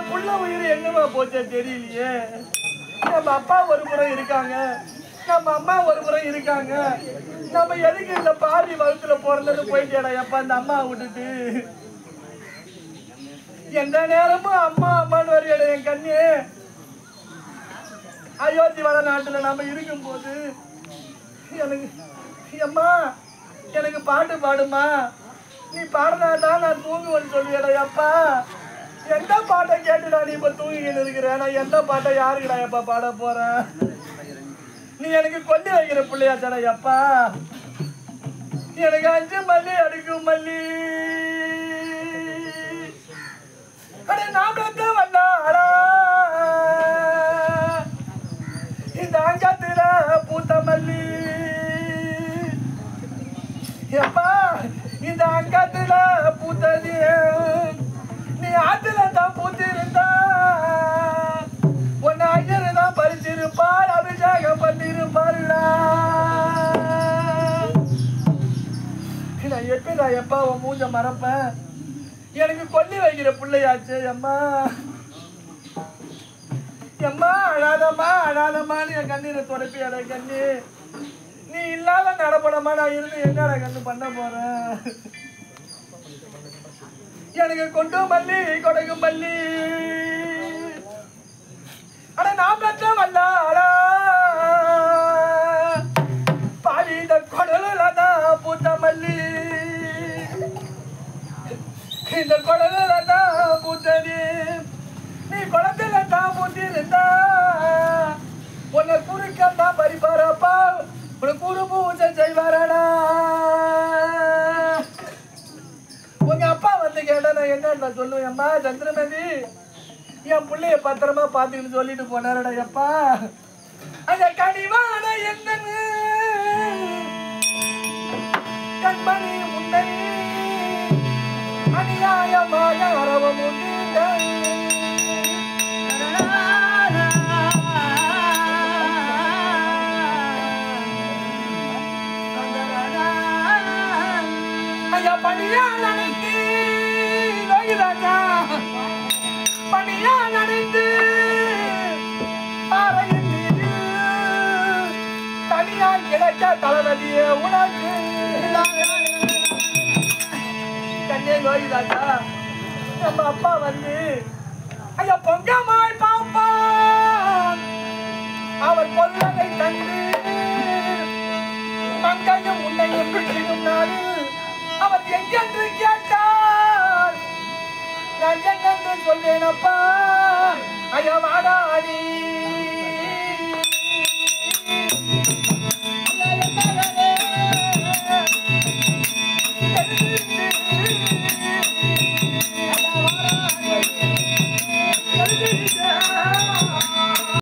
புள்ள உயிர் என்னமா போச்ச தெரியலையே. நம்ம அப்பா ஒரு முறை இருக்காங்க, நம்ம அம்மா ஒரு முறை இருக்காங்க. நம்ம எதுக்கு இந்த பாதி வகுத்துல பிறந்தது போயிட்டேடா எப்ப இந்த அம்மா விட்டுட்டு எந்த நேரமும் அம்மா அம்மான்னு வரையட என் கண்ணு. அயோத்தி வட நாட்டுல நம்ம இருக்கும் போது எனக்கு அம்மா எனக்கு பாட்டு பாடுமா, நீ பாடினாதான் நான் தூங்குவேன்னு சொல்லுவேடா அப்பா. எந்த பாட்டை கேட்டுடா நீ இப்ப தூங்கிட்டு இருக்கிற? நான் எந்த பாட்டை யாருக்குடா எப்பா பாட போறேன்? நீ எனக்கு கொல்லி வைக்கிற பிள்ளையாச்சாடா அப்பா. எனக்கு 5 மல்லி அடிக்கும் மல்லி அட நாமத்த வந்தாளா இந்த அங்கத்துல பூத்த மல்லி எப்பா இந்த அங்கத்துல பூத்தது நீ ஆத்துல தான் பூத்திருந்தா உன்னை ஐயரு தான் பறிச்சிருப்பார், அபிஷேகம் பண்ணிருப்பாருடா. நான் எப்படா எப்பா உன் மூஞ்ச மறப்பேன்? எனக்கு கொல்லி வைக்கிற பிள்ளையாச்சு அம்மா. அம்மா அழாதம்மா அழாதம்மான்னு என் கண்ணீரை துடைப்பி அட கண்ணு. நீ இல்லாத நடப்படமா நான் இருந்து என்னடா கண்ணு பண்ண போறேன்? எனக்கு கொண்டு மல்லி கொடகு மல்லி அட நான் பெற்ற வந்தாளா பாடி இந்த கொடலுலதான் பூத்த மல்லி இந்த கொடலுலதான் பூத்தது நீ குளத்துல தான் பூத்திருந்தா உன்னை குறுக்கத்தான் பறிப்பாரப்பா, உன்னை குறு பூஜை செய்வாரடா. உங்க அப்பா வந்து கேட்டா நான் என்ன சொல்லுவேன்? அம்மா சந்திரமதி என் பிள்ளைய பத்திரமா பாத்துக்கிட்டு சொல்லிட்டு போனாரடா அப்பா. அந்த கனிவான என்னன்னு கண்மணி முன்னை அநியாயமாக அரவம் உண்டு ஐயா பணியா நினைத்து ராஜா பணியா நினைத்து பாறையின் மீது தனியா கிடைக்க தளபதியே உனக்கு கண்ணே நோய் ராஜா. நம்ம அப்பா வந்து ஐயா பொங்கம்மா